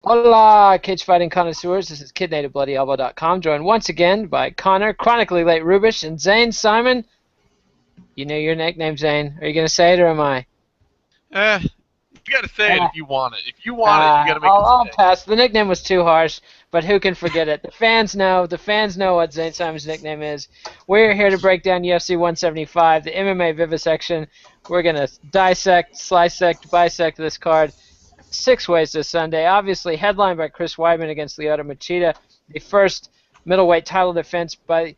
Hola, cage fighting connoisseurs. This is KidNativeBloodyElbow.com, joined once again by Connor, chronically late Rubish, and Zane Simon. You know your nickname, Zane. Are you going to say it or am I? You gotta say it Ah, if you want it. If you want it, you gotta make I'll, it I'll stick. pass. The nickname was too harsh, but who can forget it? The fans know. The fans know what Zane Simon's nickname is. We're here to break down UFC 175, the MMA Vivisection. We're going to dissect, slicect, bisect this card 6 ways this Sunday. Obviously, headlined by Chris Weidman against Lyoto Machida, the first middleweight title defense by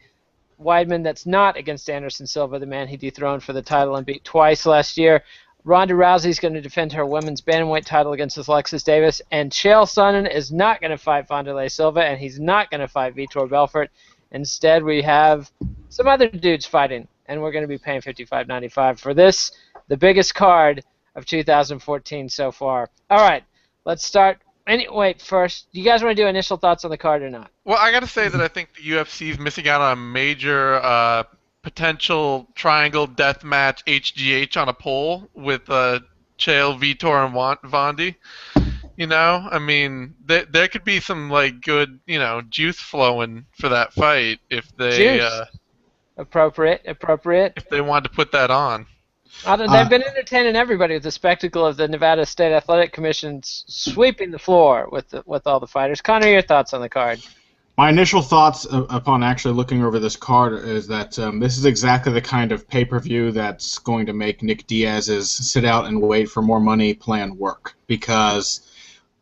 Weidman that's not against Anderson Silva, the man he dethroned for the title and beat twice last year. Ronda Rousey's going to defend her women's bantamweight title against Alexis Davis, and Chael Sonnen is not going to fight Wanderlei Silva, and he's not going to fight Vitor Belfort. Instead, we have some other dudes fighting, and we're going to be paying $55.95 for this, the biggest card of 2014 so far. All right, let's start. Anyway, first, do you guys want to do initial thoughts on the card or not? Well, I gotta say that I think the UFC is missing out on a major potential triangle death match HGH on a pole with Chael, Vitor, and Vondi. You know, I mean, there could be some like good, juice flowing for that fight Juice. Appropriate, appropriate. if they wanted to put that on. They've been entertaining everybody with the spectacle of the Nevada State Athletic Commission sweeping the floor with all the fighters. Connor, your thoughts on the card? My initial thoughts upon actually looking over this card is that this is exactly the kind of pay-per-view that's going to make Nick Diaz's sit out and wait for more money plan work, because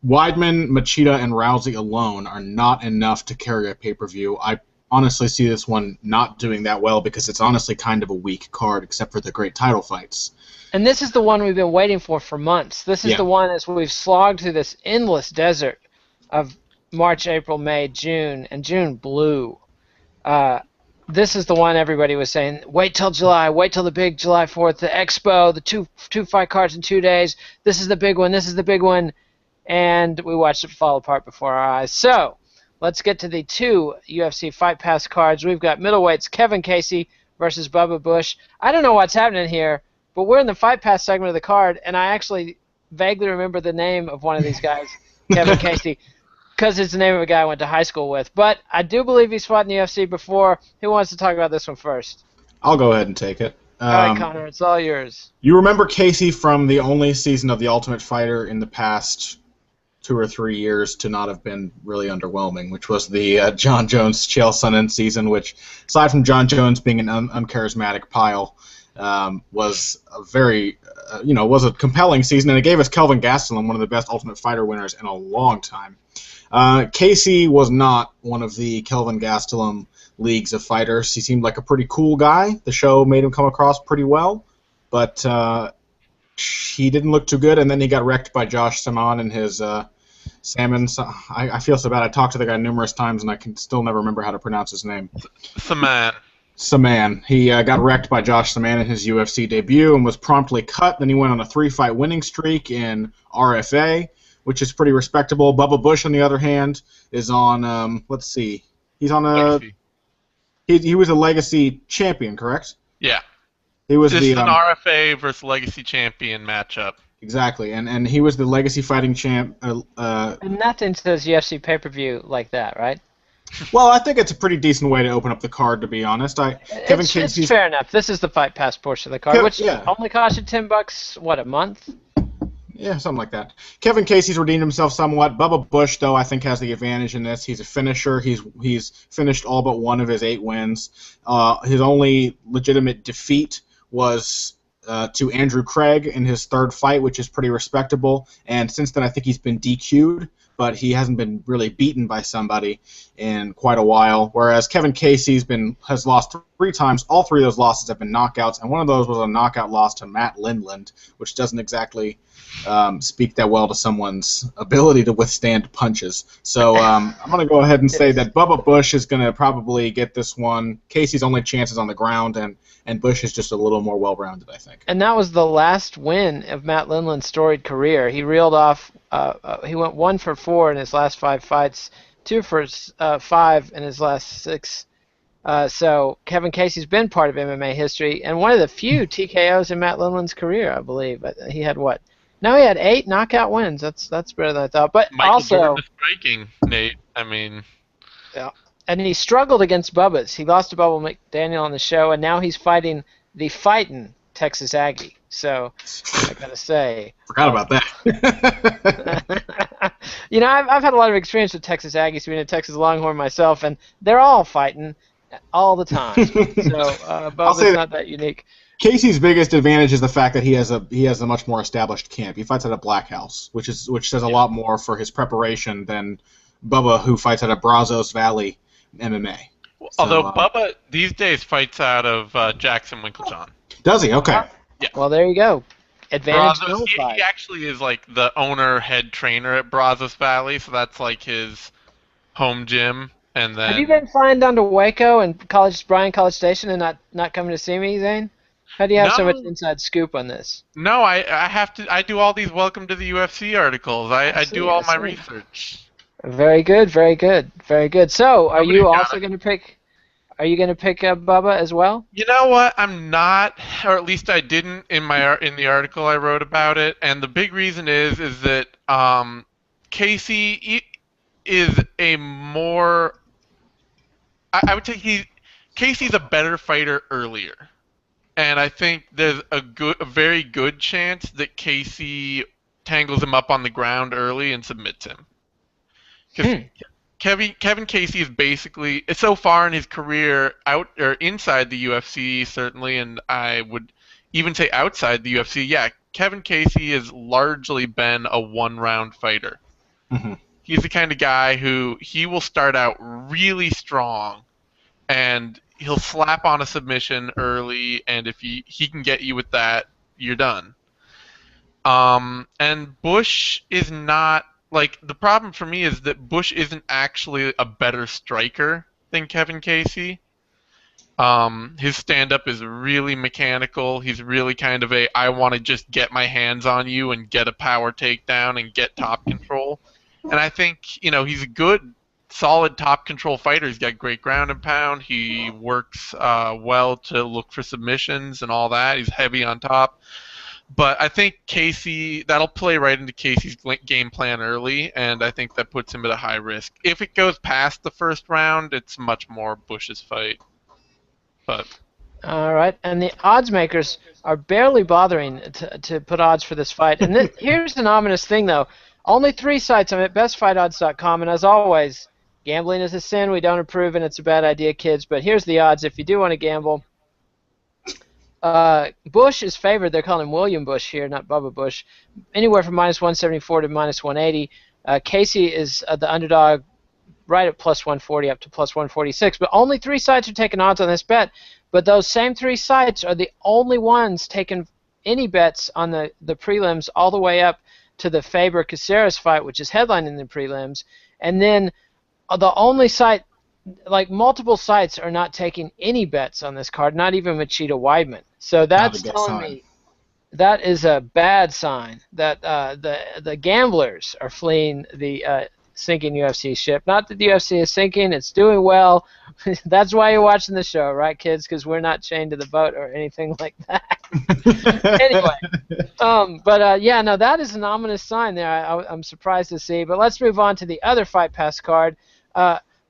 Weidman, Machida, and Rousey alone are not enough to carry a pay-per-view. I honestly see this one not doing that well because it's honestly kind of a weak card except for the great title fights. And this is the one we've been waiting for months. This is the one as we've slogged through this endless desert of March, April, May, June, and June blew. This is the one everybody was saying, wait till July, wait till the big July 4th, the Expo, the two fight cards in 2 days. This is the big one, this is the big one. And we watched it fall apart before our eyes. So, let's get to the two UFC Fight Pass cards. We've got middleweights Kevin Casey versus Bubba Bush. I don't know what's happening here, but we're in the Fight Pass segment of the card, and I actually vaguely remember the name of one of these guys, Kevin Casey, because it's the name of a guy I went to high school with. But I do believe he's fought in the UFC before. Who wants to talk about this one first? I'll go ahead and take it. All right, Connor, it's all yours. You remember Casey from the only season of The Ultimate Fighter in the past 2 or 3 years to not have been really underwhelming, which was the John Jones Chael Sonnen season, which, aside from John Jones being an uncharismatic pile, was a very, was a compelling season, and it gave us Kelvin Gastelum, one of the best Ultimate Fighter winners in a long time. Casey was not one of the Kelvin Gastelum leagues of fighters. He seemed like a pretty cool guy. The show made him come across pretty well, but he didn't look too good, and then he got wrecked by Josh Simon and his Salmon. I feel so bad. I talked to the guy numerous times, and I can still never remember how to pronounce his name. Saman. He got wrecked by Josh Saman in his UFC debut and was promptly cut. Then he went on a 3-fight winning streak in RFA, which is pretty respectable. Bubba Bush, on the other hand, is on, let's see, he's on a, he was a Legacy champion, correct? Yeah. He was This is an RFA versus Legacy champion matchup. Exactly, and he was the Legacy fighting champ. And nothing says UFC pay-per-view like that, right? Well, I think it's a pretty decent way to open up the card, to be honest. It's fair enough. This is the Fight Pass portion of the card, which only cost you $10, what, a month? Yeah, something like that. Kevin Casey's redeemed himself somewhat. Bubba Bush, though, I think has the advantage in this. He's a finisher. He's finished all but one of his 8 wins. His only legitimate defeat was to Andrew Craig in his 3rd fight, which is pretty respectable. And since then, I think he's been DQ'd, but he hasn't been really beaten by somebody in quite a while. Whereas Kevin Casey's has lost 3 times. All 3 of those losses have been knockouts, and one of those was a knockout loss to Matt Lindland, which doesn't exactly speak that well to someone's ability to withstand punches. So I'm going to go ahead and say that Bubba Bush is going to probably get this one. Casey's only chance is on the ground, and Bush is just a little more well-rounded, I think. And that was the last win of Matt Lindland's storied career. He reeled off, he went 1 for 4 in his last 5 fights, 2 for 5 in his last 6. So Kevin Casey's been part of MMA history, and one of the few TKOs in Matt Lindland's career, I believe. He had, what, No, he had 8 knockout wins. That's better than I thought. But Michael Jordan also, is striking, Nate. I mean, yeah, and he struggled against Bubba's. He lost to Bubba McDaniel on the show, and now he's fighting the fighting Texas Aggie. So I gotta say, Forgot about that. I've had a lot of experience with Texas Aggies, being a Texas Longhorn myself, and they're all fighting all the time. So Bubba's not that unique. Casey's biggest advantage is the fact that he has a much more established camp. He fights at a Black House, which says a lot more for his preparation than Bubba, who fights at a Brazos Valley MMA. Although Bubba these days fights out of Jackson Winklejohn. Does he? Okay. Yeah. Well, there you go. Advantage Brazos, he actually is like the owner, head trainer at Brazos Valley, so that's like his home gym. And then have you been flying down to Waco and Bryan College Station and not coming to see me, Zane? How do you have so much inside scoop on this? No, I have to. I do all these Welcome to the UFC articles. I do all my research. Very good, very good, very good. So, are you also going to pick? Are you going to pick up Bubba as well? You know what? I'm not, or at least I didn't in the article I wrote about it. And the big reason is that Casey is a more. I would say Casey's a better fighter earlier. And I think there's a very good chance that Casey tangles him up on the ground early and submits him. Because Kevin Casey is basically, so far in his career, out or inside the UFC certainly, and I would even say outside the UFC, yeah, Kevin Casey has largely been a one-round fighter. Mm-hmm. He's the kind of guy who he will start out really strong, and he'll slap on a submission early, and if he can get you with that, you're done. And Bush is not, like, the problem for me is that Bush isn't actually a better striker than Kevin Casey. His stand-up is really mechanical. He's really kind of I want to just get my hands on you and get a power takedown and get top control. And I think, he's a good, solid top control fighter. He's got great ground and pound. He works well to look for submissions and all that. He's heavy on top. But I think Casey, that'll play right into Casey's game plan early, and I think that puts him at a high risk. If it goes past the first round, it's much more Bush's fight. But all right, and the odds makers are barely bothering to put odds for this fight. And here's an ominous thing, though. Only 3 sites. I'm at bestfightodds.com, and as always, gambling is a sin. We don't approve, and it's a bad idea, kids. But here's the odds if you do want to gamble. Bush is favored. They're calling him William Bush here, not Bubba Bush. Anywhere from -174 to -180. Casey is the underdog right at +140 up to +146. But only 3 sites are taking odds on this bet. But those same 3 sites are the only ones taking any bets on the prelims all the way up to the Faber-Caceres fight, which is headlining the prelims. And then the only site, like multiple sites, are not taking any bets on this card, not even Machida Weidman. So that's telling me that is a bad sign that the gamblers are fleeing the sinking UFC ship. Not that the UFC is sinking, it's doing well. That's why you're watching the show, right, kids? Because we're not chained to the boat or anything like that. Anyway, yeah, no, that is an ominous sign there. I'm surprised to see. But let's move on to the other Fight Pass card.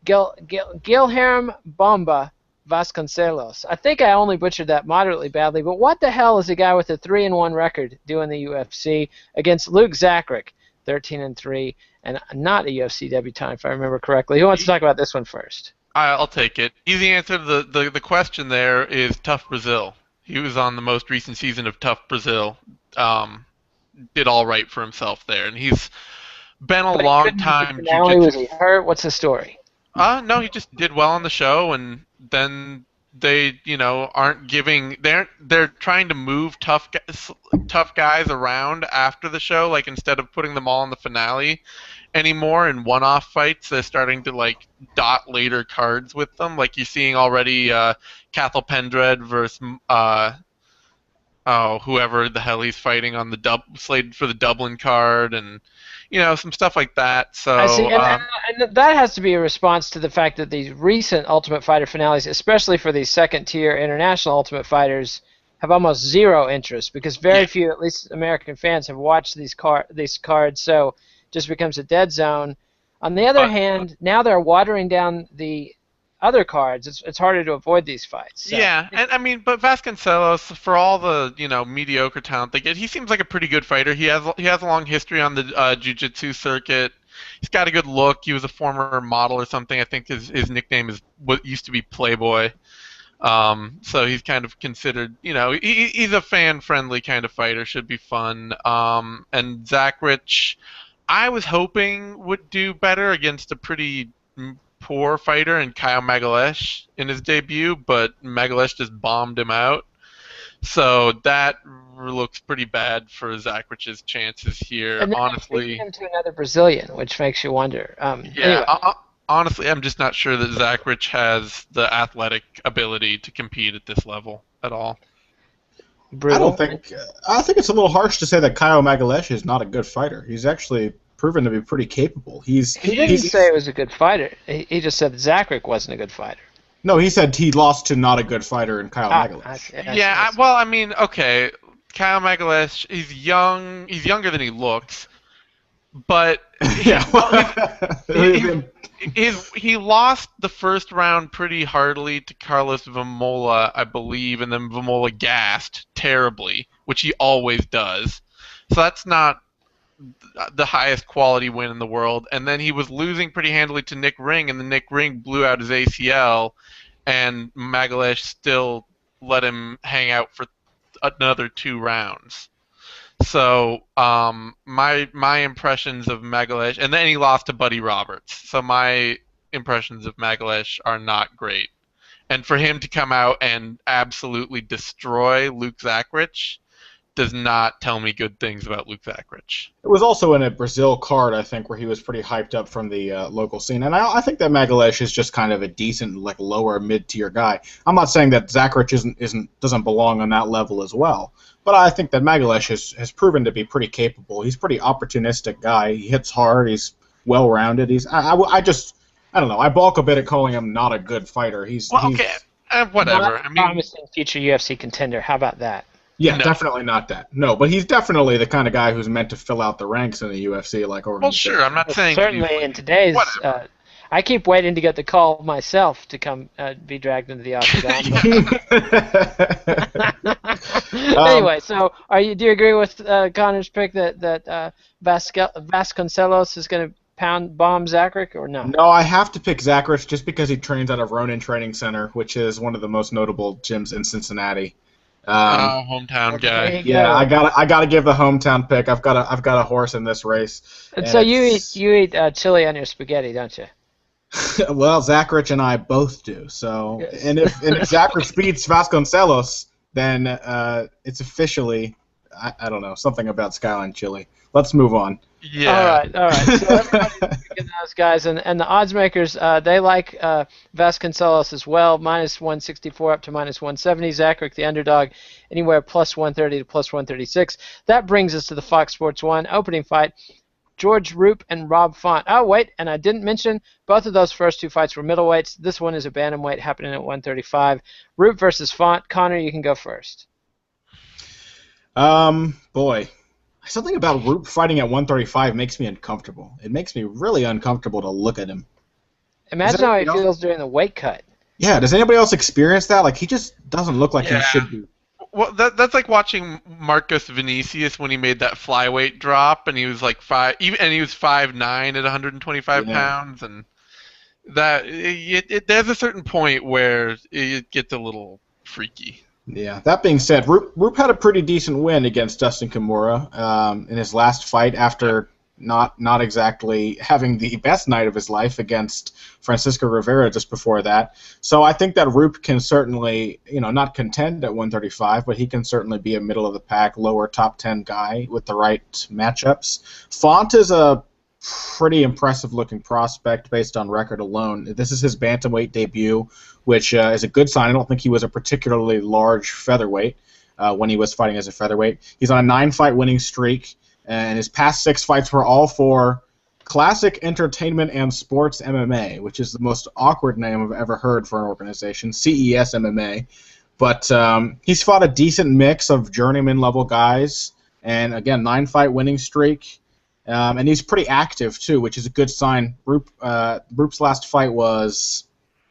Guilherme Bomba Vasconcelos. I think I only butchered that moderately badly, but what the hell is a guy with a 3-1 record doing the UFC against Luke Zacharick, 13-3, and not a UFC debutant, if I remember correctly? Who wants to talk about this one first? I'll take it. Easy answer to the question there is Tough Brazil. He was on the most recent season of Tough Brazil. Did all right for himself there, and he's been a long time. Was he hurt? What's the story? No, he just did well on the show, and then they, aren't giving. They're trying to move tough guys around after the show. Like, instead of putting them all in the finale anymore in one-off fights, they're starting to dot later cards with them. Like, you're seeing already Cathal Pendred versus whoever the hell he's fighting on the slated for the Dublin card, and some stuff like that. So I see, and that has to be a response to the fact that these recent Ultimate Fighter finales, especially for these second-tier international Ultimate Fighters, have almost zero interest because very few, at least American fans, have watched these cards. So it just becomes a dead zone. On the other hand, now they're watering down the other cards. It's harder to avoid these fights. So. Yeah, and I mean, but Vasconcelos, for all the mediocre talent they get, he seems like a pretty good fighter. He has a long history on the jiu-jitsu circuit. He's got a good look. He was a former model or something. I think his nickname is what used to be Playboy. So he's kind of considered, he's a fan-friendly kind of fighter. Should be fun. And Zachrich, I was hoping would do better against a pretty poor fighter in Kyle Magalesh in his debut, but Magalesh just bombed him out. So that looks pretty bad for Zachrich's chances here. And then honestly, him to another Brazilian, which makes you wonder. Anyway. Honestly, I'm just not sure that Zachrich has the athletic ability to compete at this level at all. Brutal. I think it's a little harsh to say that Kyle Magalesh is not a good fighter. He's actually proven to be pretty capable. He didn't say he was a good fighter. He just said that Zachrich wasn't a good fighter. No, he said he lost to not a good fighter in Kyle Magalesh. Well, I mean, okay, Kyle Magalesh, he's young. He's younger than he looks, but he lost the first round pretty hardly to Carlos Vamola, I believe, and then Vamola gassed terribly, which he always does. So that's not the highest quality win in the world. And then he was losing pretty handily to Nick Ring, and then Nick Ring blew out his ACL, and Magalesh still let him hang out for another 2 rounds. So my impressions of Magalesh, and then he lost to Buddy Roberts. So my impressions of Magalesh are not great. And for him to come out and absolutely destroy Luke Zachrich does not tell me good things about Luke Zachrich. It was also in a Brazil card, I think, where he was pretty hyped up from the local scene. And I think that Magalesh is just kind of a decent, like, lower mid-tier guy. I'm not saying that Zachrich doesn't belong on that level as well. But I think that Magalesh has proven to be pretty capable. He's a pretty opportunistic guy. He hits hard. He's well-rounded. I don't know. I balk a bit at calling him not a good fighter. Okay, whatever. I mean, promising future UFC contender. How about that? Yeah, no. Definitely not that. No, but he's definitely the kind of guy who's meant to fill out the ranks in the UFC, like organization. Well, sure. I'm not saying certainly in today's. I keep waiting to get the call myself to come be dragged into the octagon. Anyway, so do you agree with Connor's pick that Vasconcelos is going to bomb Zachrich, or no? No, I have to pick Zachrich just because he trains out of Ronin Training Center, which is one of the most notable gyms in Cincinnati. Hometown guy. Yeah, I gotta give the hometown pick. I've got a horse in this race. And so you eat chili on your spaghetti, don't you? Well, Zachrich and I both do. So, yes. and if Zachrich beats Vasconcelos, then it's officially I don't know, something about Skyline Chili. Let's move on. Yeah. All right. So everybody's picking those guys, and the odds makers they like Vasconcelos as well, minus 164 up to minus 170. Zachrich, the underdog, anywhere plus 130 to plus 136. That brings us to the Fox Sports 1 opening fight. George Roop and Rob Font. Oh, wait, and I didn't mention both of those first 2 fights were middleweights. This one is a bantamweight happening at 135. Roop versus Font. Connor, you can go first. Boy. Something about Roop fighting at 135 makes me uncomfortable. It makes me really uncomfortable to look at him. Imagine how he feels during the weight cut. Yeah, does anybody else experience that? Like, he just doesn't look like he should be. Well, that's like watching Marcus Vinicius when he made that flyweight drop, and he was like 5'9" at 125 pounds, and there's a certain point where it gets a little freaky. Yeah. That being said, Roop had a pretty decent win against Dustin Kimura in his last fight after not exactly having the best night of his life against Francisco Rivera just before that. So I think that Roop can certainly, not contend at 135, but he can certainly be a middle of the pack, lower top 10 guy with the right matchups. Font is a pretty impressive looking prospect based on record alone. This is his bantamweight debut, which is a good sign. I don't think he was a particularly large featherweight when he was fighting as a featherweight. He's on a 9-fight winning streak, and his past 6 fights were all for Classic Entertainment and Sports MMA, which is the most awkward name I've ever heard for an organization, CES MMA. But he's fought a decent mix of journeyman level guys, and again, 9-fight winning streak. And he's pretty active too, which is a good sign. Roop's last fight was,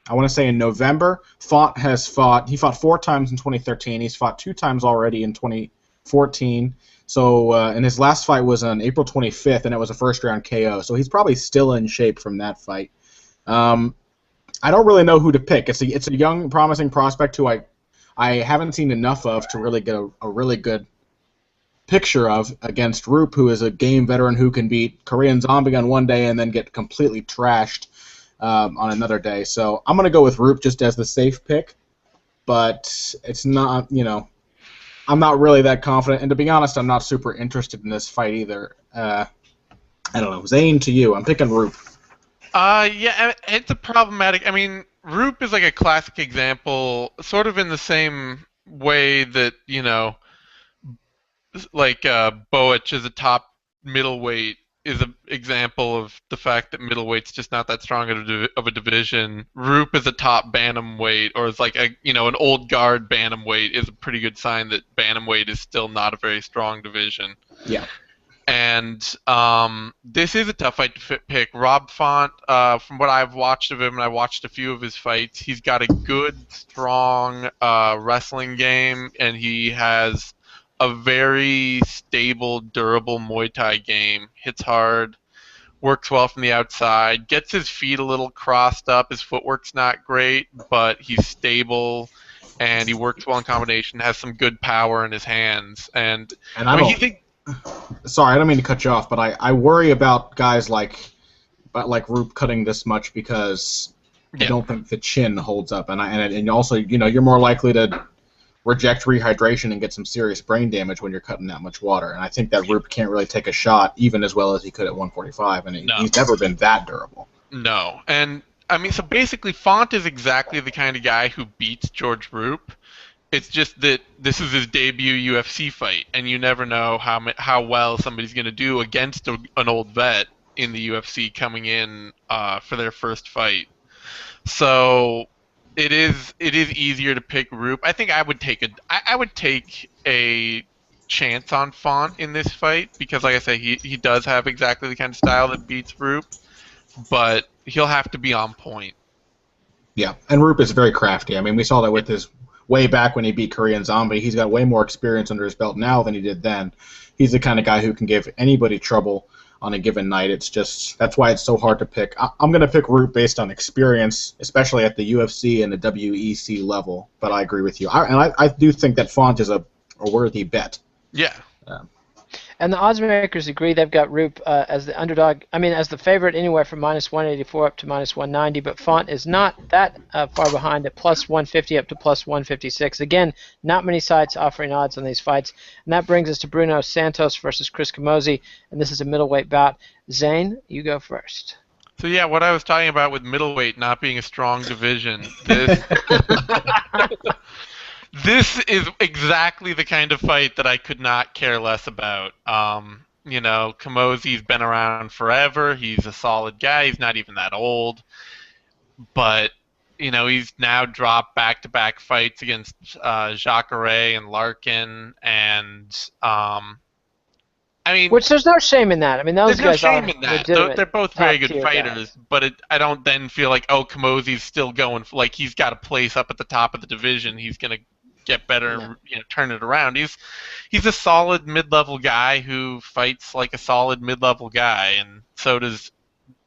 I want to say, in November. He fought 4 times in 2013. He's fought 2 times already in 2014. So, and his last fight was on April 25th, and it was a first-round KO. So he's probably still in shape from that fight. I don't really know who to pick. It's a young, promising prospect who I haven't seen enough of to really get a really good picture of against Roop, who is a game veteran who can beat Korean Zombie on one day and then get completely trashed on another day. So I'm going to go with Roop just as the safe pick, but it's not, I'm not really that confident. And to be honest, I'm not super interested in this fight either. I don't know. Zane, to you. I'm picking Roop. Yeah, it's a problematic. I mean, Roop is like a classic example, sort of in the same way that, like Boich is a top middleweight is an example of the fact that middleweight's just not that strong of a division. Roop is a top bantamweight, or is like an old guard bantamweight, is a pretty good sign that bantamweight is still not a very strong division. Yeah. And this is a tough fight to pick. Rob Font, from what I've watched of him, and I watched a few of his fights, he's got a good, strong wrestling game, and he has a very stable, durable Muay Thai game. Hits hard, works well from the outside, gets his feet a little crossed up. His footwork's not great, but he's stable, and he works well in combination, has some good power in his hands. And I mean, sorry, I don't mean to cut you off, but I worry about guys like Roop cutting this much because I don't think the chin holds up, and also you're more likely to reject rehydration and get some serious brain damage when you're cutting that much water. And I think that Roop can't really take a shot even as well as he could at 145, and he's never been that durable. No, and I mean, so basically, Font is exactly the kind of guy who beats George Roop. It's just that this is his debut UFC fight, and you never know how well somebody's going to do against an old vet in the UFC coming in for their first fight. So it is easier to pick Roop. I think I would take a chance on Font in this fight because, like I say, he does have exactly the kind of style that beats Roop, but he'll have to be on point. Yeah, and Roop is very crafty. I mean, we saw that with his way back when he beat Korean Zombie. He's got way more experience under his belt now than he did then. He's the kind of guy who can give anybody trouble on a given night. It's just that's why it's so hard to pick. I'm going to pick Roop based on experience, especially at the UFC and the WEC level. But I agree with you. I do think that Font is a worthy bet. Yeah. And the odds makers agree. They've got Roop as the underdog. I mean, as the favorite anywhere from -184 up to -190. But Font is not that far behind at +150 up to +156. Again, not many sites offering odds on these fights. And that brings us to Bruno Santos versus Chris Camozzi. And this is a middleweight bout. Zane, you go first. So yeah, what I was talking about with middleweight not being a strong division. This is exactly the kind of fight that I could not care less about. Camozzi's been around forever. He's a solid guy. He's not even that old. But, he's now dropped back-to-back fights against Jacare and Larkin. And, which there's no shame in that. I mean, those guys are legitimate. They're both very good fighters, guys. But I don't then feel like, Camozzi's still going. Like, he's got a place up at the top of the division. He's going to get better and turn it around. He's a solid mid-level guy who fights like a solid mid-level guy, and so does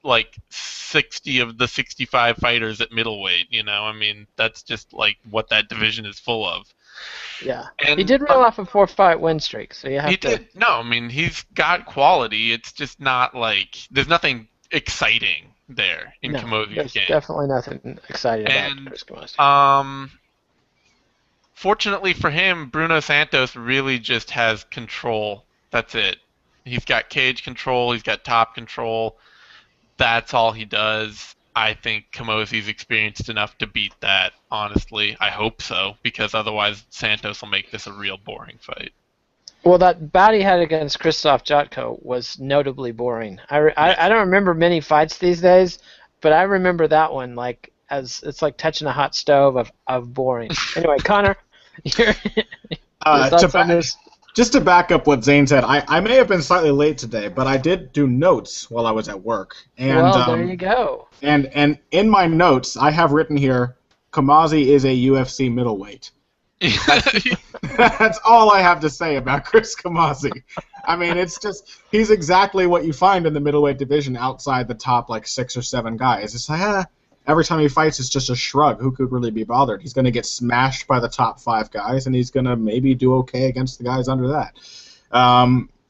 like 60 of the 65 fighters at middleweight. I mean, that's just like what that division is full of. Yeah, and he did roll off a 4-fight win streak, so you have to. Did. No, I mean he's got quality. It's just not like there's nothing exciting there in Camozzi's game. Definitely nothing exciting about Chris Camozzi. Fortunately for him, Bruno Santos really just has control. That's it. He's got cage control. He's got top control. That's all he does. I think Camozzi's experienced enough to beat that, honestly. I hope so, because otherwise Santos will make this a real boring fight. Well, that bout he had against Krzysztof Jotko was notably boring. I don't remember many fights these days, but I remember that one as it's like touching a hot stove of boring. Anyway, Connor, Your Uh, to thoughts on ba- this? just to back up what Zane said, I may have been slightly late today, but I did do notes while I was at work, and Well, there you go. and in my notes I have written here, Kamazi is a UFC middleweight. That's all I have to say about Chris Kamazi. I mean, it's just he's exactly what you find in the middleweight division outside the top like 6 or 7 guys. It's like every time he fights, it's just a shrug. Who could really be bothered? He's going to get smashed by the top 5 guys, and he's going to maybe do okay against the guys under that.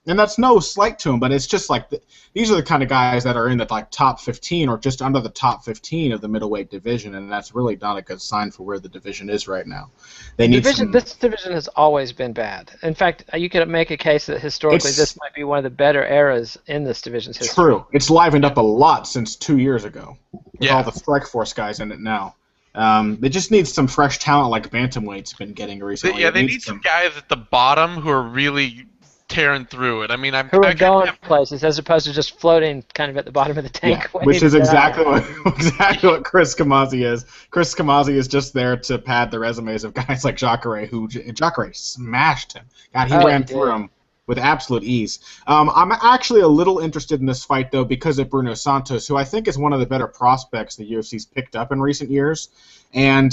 And that's no slight to him, but it's just like these are the kind of guys that are in the like top 15 or just under the top 15 of the middleweight division, and that's really not a good sign for where the division is right now. They need some. This division has always been bad. In fact, you could make a case that historically this might be one of the better eras in this division's history. True. It's livened up a lot since 2 years ago with all the Strikeforce guys in it now. They just need some fresh talent like Bantamweight's been getting recently. Yeah, they need some guys at the bottom who are really tearing through it. I mean, who are going places as opposed to just floating kind of at the bottom of the tank. Yeah, which is exactly what Chris Kamazi is. Chris Kamazi is just there to pad the resumes of guys like Jacare, who Jacare smashed him. God, he ran through him with absolute ease. I'm actually a little interested in this fight, though, because of Bruno Santos, who I think is one of the better prospects the UFC's picked up in recent years. And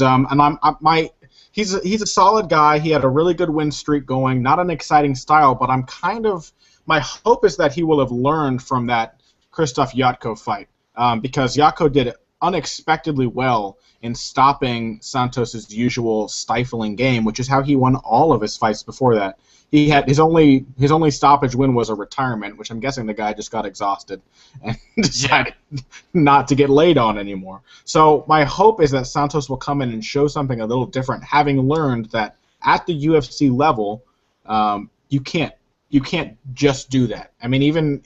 he's a solid guy. He had a really good win streak going. Not an exciting style, but my hope is that he will have learned from that Krzysztof Yatko fight, because Yatko did unexpectedly well in stopping Santos's usual stifling game, which is how he won all of his fights before that. He had his only stoppage win was a retirement, which I'm guessing the guy just got exhausted and decided not to get laid on anymore. So my hope is that Santos will come in and show something a little different, having learned that at the UFC level, you can't just do that. I mean, even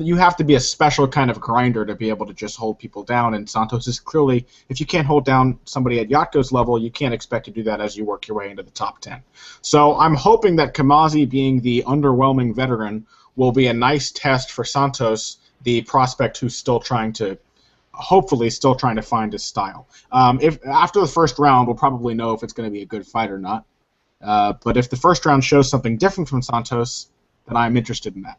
you have to be a special kind of grinder to be able to just hold people down. And Santos is clearly, if you can't hold down somebody at Yatko's level, you can't expect to do that as you work your way into the top 10. So I'm hoping that Kamazi, being the underwhelming veteran, will be a nice test for Santos, the prospect who's hopefully still trying to find his style. If after the first round, we'll probably know if it's going to be a good fight or not. But if the first round shows something different from Santos, then I'm interested in that.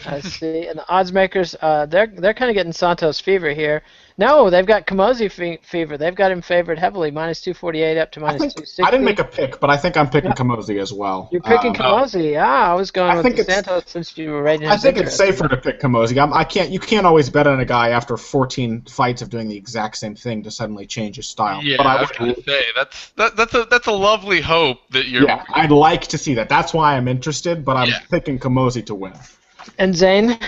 I see. And the odds makers, they're kind of getting Santos fever here. No, they've got Kamosi fever. They've got him favored heavily, minus 248 up to minus 260. I didn't make a pick, but I think I'm picking Kamosi as well. You're picking Kamosi. I was going with Santos since you were rating him. I think it's safer to pick Kamosi. You can't always bet on a guy after 14 fights of doing the exact same thing to suddenly change his style. Yeah, but I was going to say that's a lovely hope that you're. Yeah, I'd like to see that. That's why I'm interested, but I'm picking Kamosi to win. And Zane?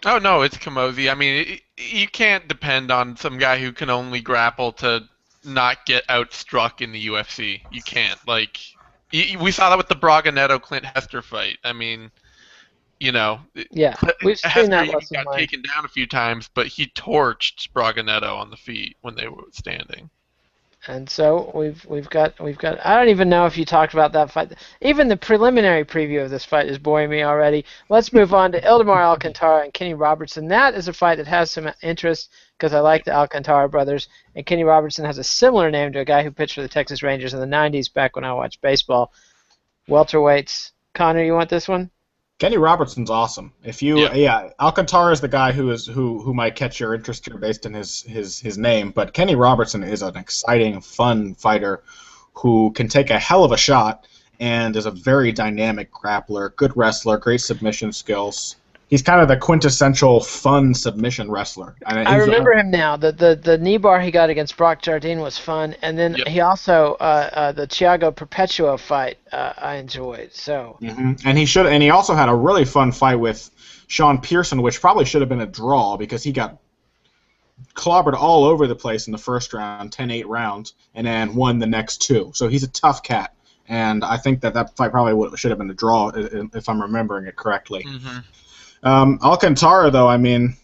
Oh, no, it's Kamosi. I mean, you can't depend on some guy who can only grapple to not get outstruck in the UFC. You can't. Like, we saw that with the Braga-Neto-Clint Hester fight. I mean, you know. Yeah, we've seen Hester that even got taken down a few times, but he torched Braga-Neto on the feet when they were standing. And so we've got. I don't even know if you talked about that fight. Even the preliminary preview of this fight is boring me already. Let's move on to Ildemar Alcantara and Kenny Robertson. That is a fight that has some interest because I like the Alcantara brothers, and Kenny Robertson has a similar name to a guy who pitched for the Texas Rangers in the '90s back when I watched baseball. Welterweights. Connor, you want this one? Kenny Robertson's awesome. Alcantara is the guy who might catch your interest here based on his name, but Kenny Robertson is an exciting, fun fighter who can take a hell of a shot and is a very dynamic grappler, good wrestler, great submission skills. He's kind of the quintessential fun submission wrestler. I remember him now. The knee bar he got against Brock Jardine was fun, and then he also the Thiago Perpetua fight I enjoyed. So. Mm-hmm. And he also had a really fun fight with Sean Pearson, which probably should have been a draw because he got clobbered all over the place in the first round, 10-8 rounds, and then won the next 2. So he's a tough cat, and I think that fight probably should have been a draw if I'm remembering it correctly. Mm-hmm. Alcantara, though, I mean,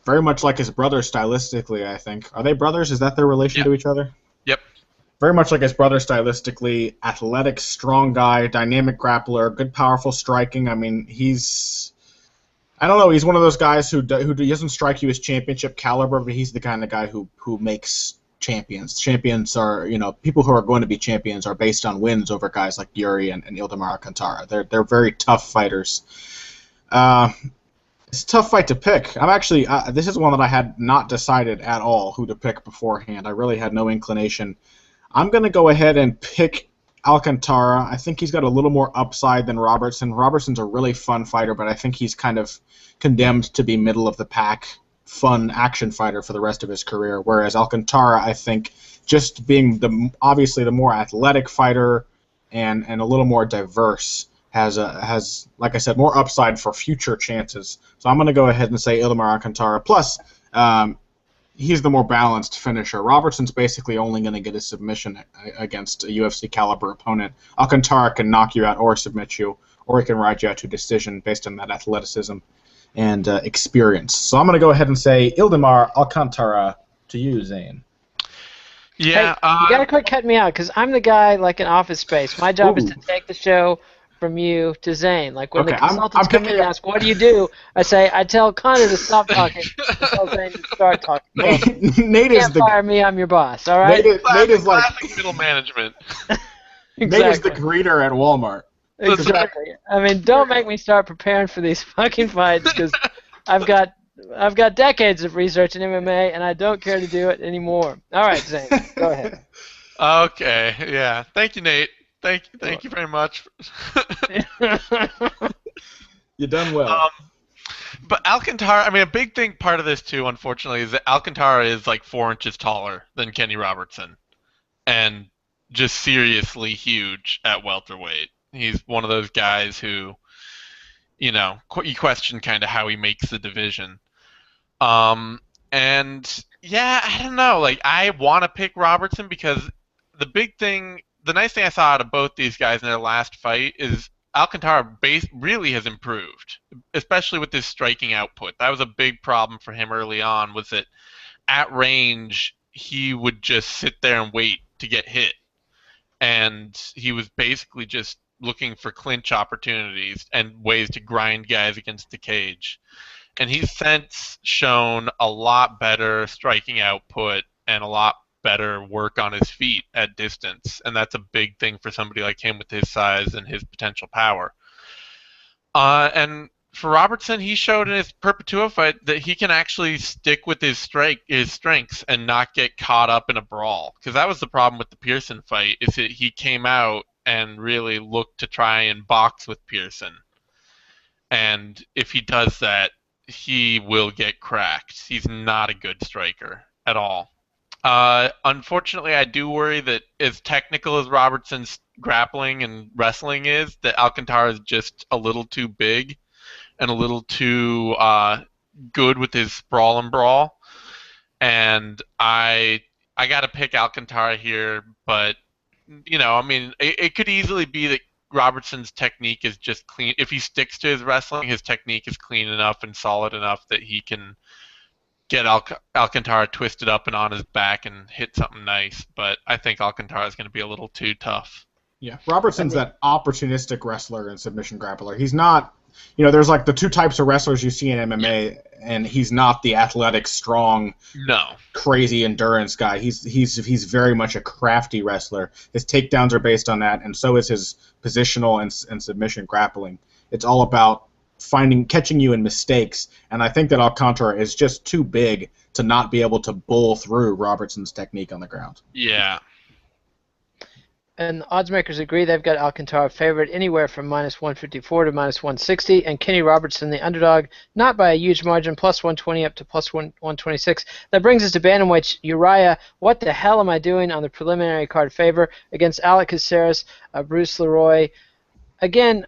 very much like his brother stylistically, I think. Are they brothers? Is that their relation to each other? Yep. Very much like his brother stylistically, athletic, strong guy, dynamic grappler, good, powerful striking. I mean, I don't know, he's one of those guys who doesn't strike you as championship caliber, but he's the kind of guy who makes champions. Champions are, people who are going to be champions are based on wins over guys like Yuri and Ildemar Alcantara. They're very tough fighters. It's a tough fight to pick. I'm actually this is one that I had not decided at all who to pick beforehand. I really had no inclination. I'm going to go ahead and pick Alcantara. I think he's got a little more upside than Robertson. Robertson's a really fun fighter, but I think he's kind of condemned to be middle of the pack, fun action fighter for the rest of his career. Whereas Alcantara, I think, just being obviously the more athletic fighter and a little more diverse, has like I said, more upside for future chances. So I'm going to go ahead and say Ildemar Alcantara. Plus, he's the more balanced finisher. Robertson's basically only going to get a submission against a UFC caliber opponent. Alcantara can knock you out or submit you, or he can ride you out to decision based on that athleticism and experience. So I'm going to go ahead and say Ildemar Alcantara to you, Zane. Yeah. Hey, you got to quit cutting me out because I'm the guy like in Office Space. My job is to take the show from you to Zane. Like when the consultants come in and ask, what do you do? I say, I tell Connor to stop talking and tell Zane to start talking. Nate you can't fire me, I'm your boss, all right? Nate is like middle management. Exactly. Nate is the greeter at Walmart. Exactly. I mean, don't make me start preparing for these fucking fights because I've got decades of research in MMA and I don't care to do it anymore. All right, Zane, go ahead. Okay, yeah. Thank you, Nate. Thank you very much. You done well. But Alcantara, I mean, a big thing part of this too, unfortunately, is that Alcantara is like 4 inches taller than Kenny Robertson, and just seriously huge at welterweight. He's one of those guys who, you question kind of how he makes the division. And yeah, I don't know. Like, I want to pick Robertson because the nice thing I saw out of both these guys in their last fight is Alcantara really has improved, especially with his striking output. That was a big problem for him early on, was that at range, he would just sit there and wait to get hit. And he was basically just looking for clinch opportunities and ways to grind guys against the cage. And he's since shown a lot better striking output and a lot better work on his feet at distance, and that's a big thing for somebody like him with his size and his potential power. And for Robertson, he showed in his Perpetua fight that he can actually stick with his strengths and not get caught up in a brawl, because that was the problem with the Pearson fight, is that he came out and really looked to try and box with Pearson, and if he does that, he will get cracked. He's not a good striker at all. Unfortunately, I do worry that as technical as Robertson's grappling and wrestling is, that Alcantara is just a little too big and a little too good with his sprawl and brawl. And I got to pick Alcantara here, but I mean, it could easily be that Robertson's technique is just clean. If he sticks to his wrestling, his technique is clean enough and solid enough that he can get Alcantara twisted up and on his back and hit something nice, but I think Alcantara is going to be a little too tough. Yeah, Robertson's that opportunistic wrestler and submission grappler. He's not, there's like the two types of wrestlers you see in MMA, and he's not the athletic, strong, crazy endurance guy. He's very much a crafty wrestler. His takedowns are based on that, and so is his positional and submission grappling. It's all about catching you in mistakes, and I think that Alcantara is just too big to not be able to bull through Robertson's technique on the ground. Yeah. And the odds makers agree. They've got Alcantara favored anywhere from -154 to -160, and Kenny Robertson, the underdog, not by a huge margin, +120 up to +126. That brings us to bantamweight Uriah. What the hell am I doing on the preliminary card favor against Alec Caceres, Bruce Leroy? Again,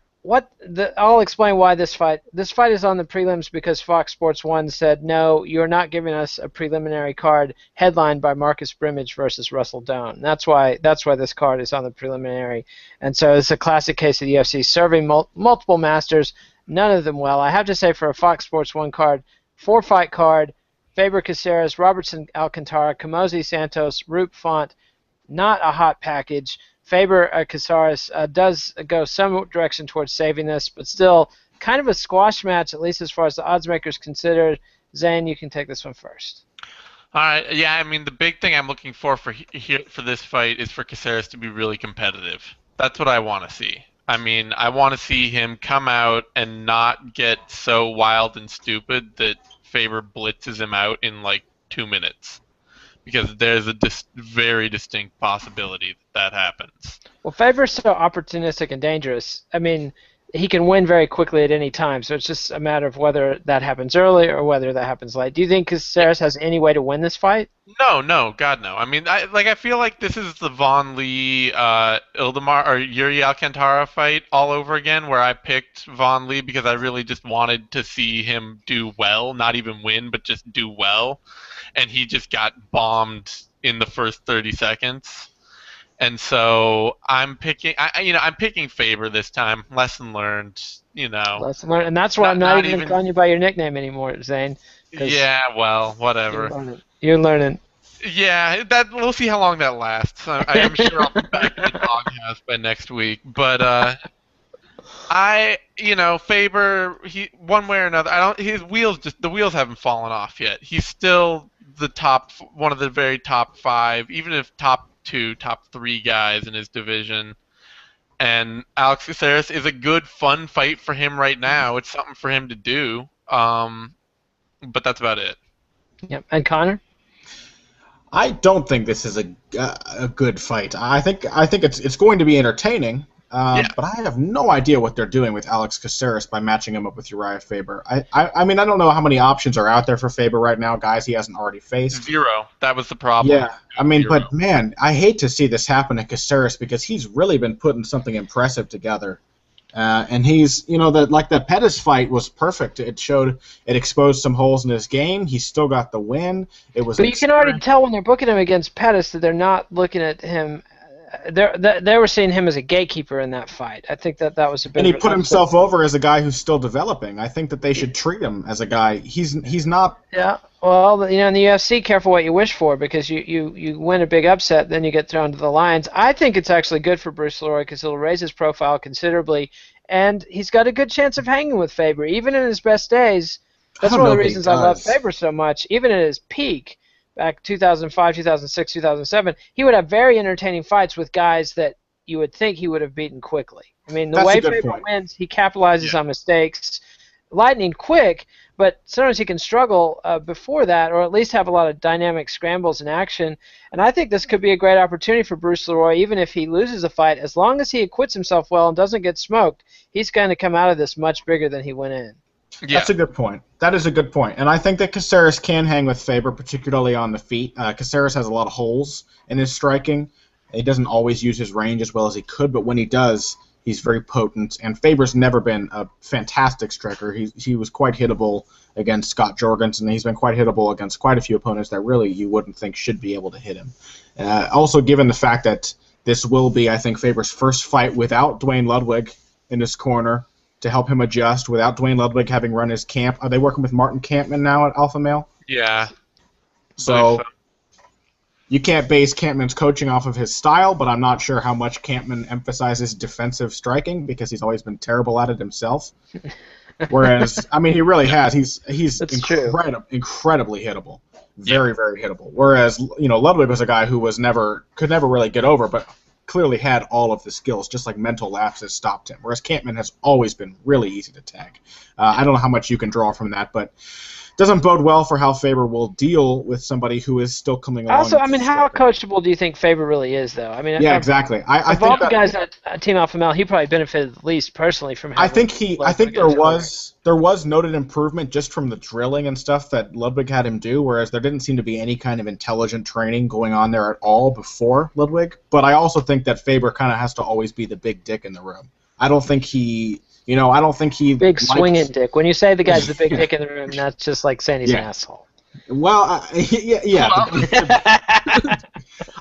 I'll explain why this fight is on the prelims because Fox Sports 1 said, no, you're not giving us a preliminary card headlined by Marcus Brimage versus Russell Down. That's why this card is on the preliminary. And so it's a classic case of the UFC serving multiple masters, none of them well. I have to say for a Fox Sports 1 card, 4-fight card, Faber Caceres, Robertson Alcantara, Kamosi Santos, Roop Font, not a hot package. Faber Caceres does go some direction towards saving this, but still kind of a squash match, at least as far as the odds makers considered. Zane, you can take this one first. All right, yeah, I mean the big thing I'm looking for here for this fight is for Caceres to be really competitive. That's what I want to see. I mean, I want to see him come out and not get so wild and stupid that Faber blitzes him out in like 2 minutes, because there's a very distinct possibility that that happens. Well, Faber's so opportunistic and dangerous. I mean, he can win very quickly at any time, so it's just a matter of whether that happens early or whether that happens late. Do you think Caceres has any way to win this fight? No, no, God, no. I mean, I feel like this is the Von Lee, Ildemar or Yuri Alcantara fight all over again, where I picked Von Lee because I really just wanted to see him do well, not even win, but just do well, and he just got bombed in the first 30 seconds. And so I'm picking Faber this time. Lesson learned, you know. Lesson learned, and that's why I'm Not not not even even. calling you by your nickname anymore, Zane, because Yeah, well, you're whatever. learning. You're learning. Yeah, that we'll see how long that lasts. I am sure I'll be back in the doghouse by next week. But Faber, he one way or another, I don't. His wheels just the wheels haven't fallen off yet. He's still one of the very top five, even if top two, top three guys in his division. And Alex Caceres is a good, fun fight for him right now. It's something for him to do. But that's about it. Yep. And Connor? I don't think this is a good fight. I think it's going to be entertaining, Yeah. but I have no idea what they're doing with Alex Caceres by matching him up with Uriah Faber. I mean, I don't know how many options are out there for Faber right now, guys he hasn't already faced. Zero. That was the problem. Yeah, I mean, Zero. but man, I hate to see this happen to Caceres because he's really been putting something impressive together. And he's, that Pettis fight was perfect. It exposed some holes in his game. He still got the win. It was. But you can already tell when they're booking him against Pettis that they're not looking at him. They were seeing him as a gatekeeper in that fight. I think that was a bit. And he of an put upset. himself over as a guy who's still developing. I think that they should treat him as a guy. He's not. Yeah. Well, in the UFC, careful what you wish for, because you win a big upset, then you get thrown to the lions. I think it's actually good for Bruce Leroy because it'll raise his profile considerably, and he's got a good chance of hanging with Faber, even in his best days. That's one of the reasons I love Faber so much. Even at his peak, back 2005, 2006, 2007, he would have very entertaining fights with guys that you would think he would have beaten quickly. I mean, the way Faber wins, he capitalizes on mistakes, lightning quick, but sometimes he can struggle before that, or at least have a lot of dynamic scrambles in action. And I think this could be a great opportunity for Bruce Leroy, even if he loses a fight. As long as he acquits himself well and doesn't get smoked, he's going to come out of this much bigger than he went in. Yeah. That's a good point. That is a good point. And I think that Caceres can hang with Faber, particularly on the feet. Caceres has a lot of holes in his striking. He doesn't always use his range as well as he could, but when he does, he's very potent. And Faber's never been a fantastic striker. He was quite hittable against Scott Jorgens, and he's been quite hittable against quite a few opponents that really you wouldn't think should be able to hit him. Also, given the fact that this will be, I think, Faber's first fight without Dwayne Ludwig in his corner, to help him adjust without Dwayne Ludwig having run his camp. Are they working with Martin Kampman now at Alpha Male? Yeah. So you can't base Kampman's coaching off of his style, but I'm not sure how much Kampman emphasizes defensive striking incredibly always been terrible at it himself. Whereas, I mean, he really has. He's incredibly hittable. Very hittable. Whereas, Ludwig was a guy who could never really get over, but clearly had all of the skills, just like mental lapses stopped him. Whereas Kampman has always been really easy to tag. I don't know how much you can draw from that, but doesn't bode well for how Faber will deal with somebody who is still coming along. Also, I mean, how coachable do you think Faber really is, though? I mean, yeah, exactly. I of think all the guys at Team Alpha Male, he probably benefited the least personally from. I think there was noted improvement just from the drilling and stuff that Ludwig had him do, whereas there didn't seem to be any kind of intelligent training going on there at all before Ludwig. But I also think that Faber kind of has to always be the big dick in the room. I don't think he. Big swinging dick. When you say the guy's the big dick in the room, that's just like saying he's an asshole. Well, yeah.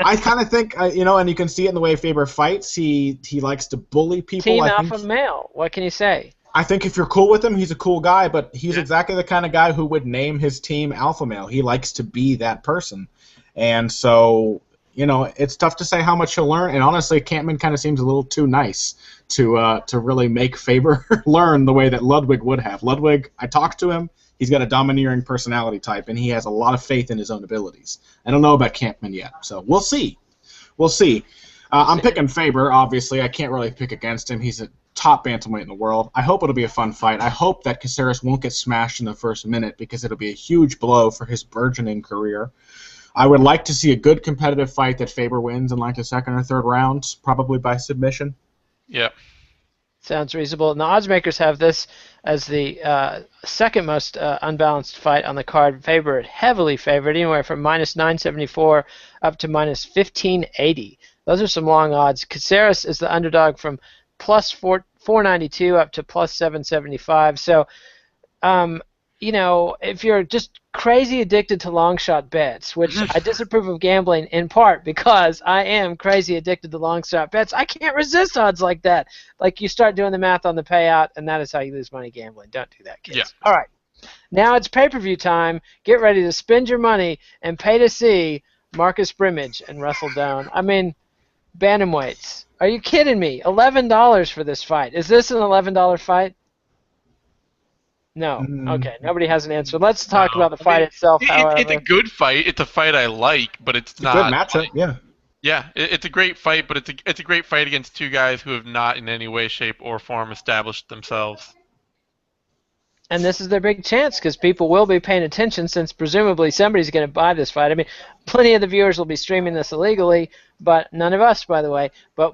I kind of think, and you can see it in the way Faber fights. He likes to bully people. Team Alpha Male. What can you say? I think if you're cool with him, he's a cool guy, but he's exactly the kind of guy who would name his team Alpha Male. He likes to be that person. And so, it's tough to say how much he'll learn. And honestly, Kampman kind of seems a little too nice to really make Faber learn the way that Ludwig would have. Ludwig, I talked to him. He's got a domineering personality type, and he has a lot of faith in his own abilities. I don't know about Kampman yet, so we'll see. We'll see. I'm picking Faber, obviously. I can't really pick against him. He's a top bantamweight in the world. I hope it'll be a fun fight. I hope that Caceres won't get smashed in the first minute because it'll be a huge blow for his burgeoning career. I would like to see a good competitive fight that Faber wins in like the second or third round, probably by submission. Yep. Sounds reasonable. And the odds makers have this as the second most unbalanced fight on the card. Faber heavily favored, anywhere from -974 up to -1580. Those are some long odds. Caceres is the underdog from +492 up to +775. So, if you're just crazy addicted to long shot bets, which I disapprove of gambling in part because I am crazy addicted to long shot bets, I can't resist odds like that. Like, you start doing the math on the payout, and that is how you lose money gambling. Don't do that, kids. Yeah. All right. Now it's pay-per-view time. Get ready to spend your money and pay to see Marcus Brimage and Russell Down. I mean, bantamweights. Are you kidding me? $11 for this fight. Is this an $11 fight? No. Okay. Nobody has an answer. Let's talk about the fight itself, however. It's a good fight. It's a fight I like, but it's not. Good matchup, yeah. Yeah, it's a great fight, but it's a great fight against two guys who have not in any way, shape, or form established themselves. And this is their big chance because people will be paying attention since presumably somebody's going to buy this fight. I mean, plenty of the viewers will be streaming this illegally, but none of us, by the way. But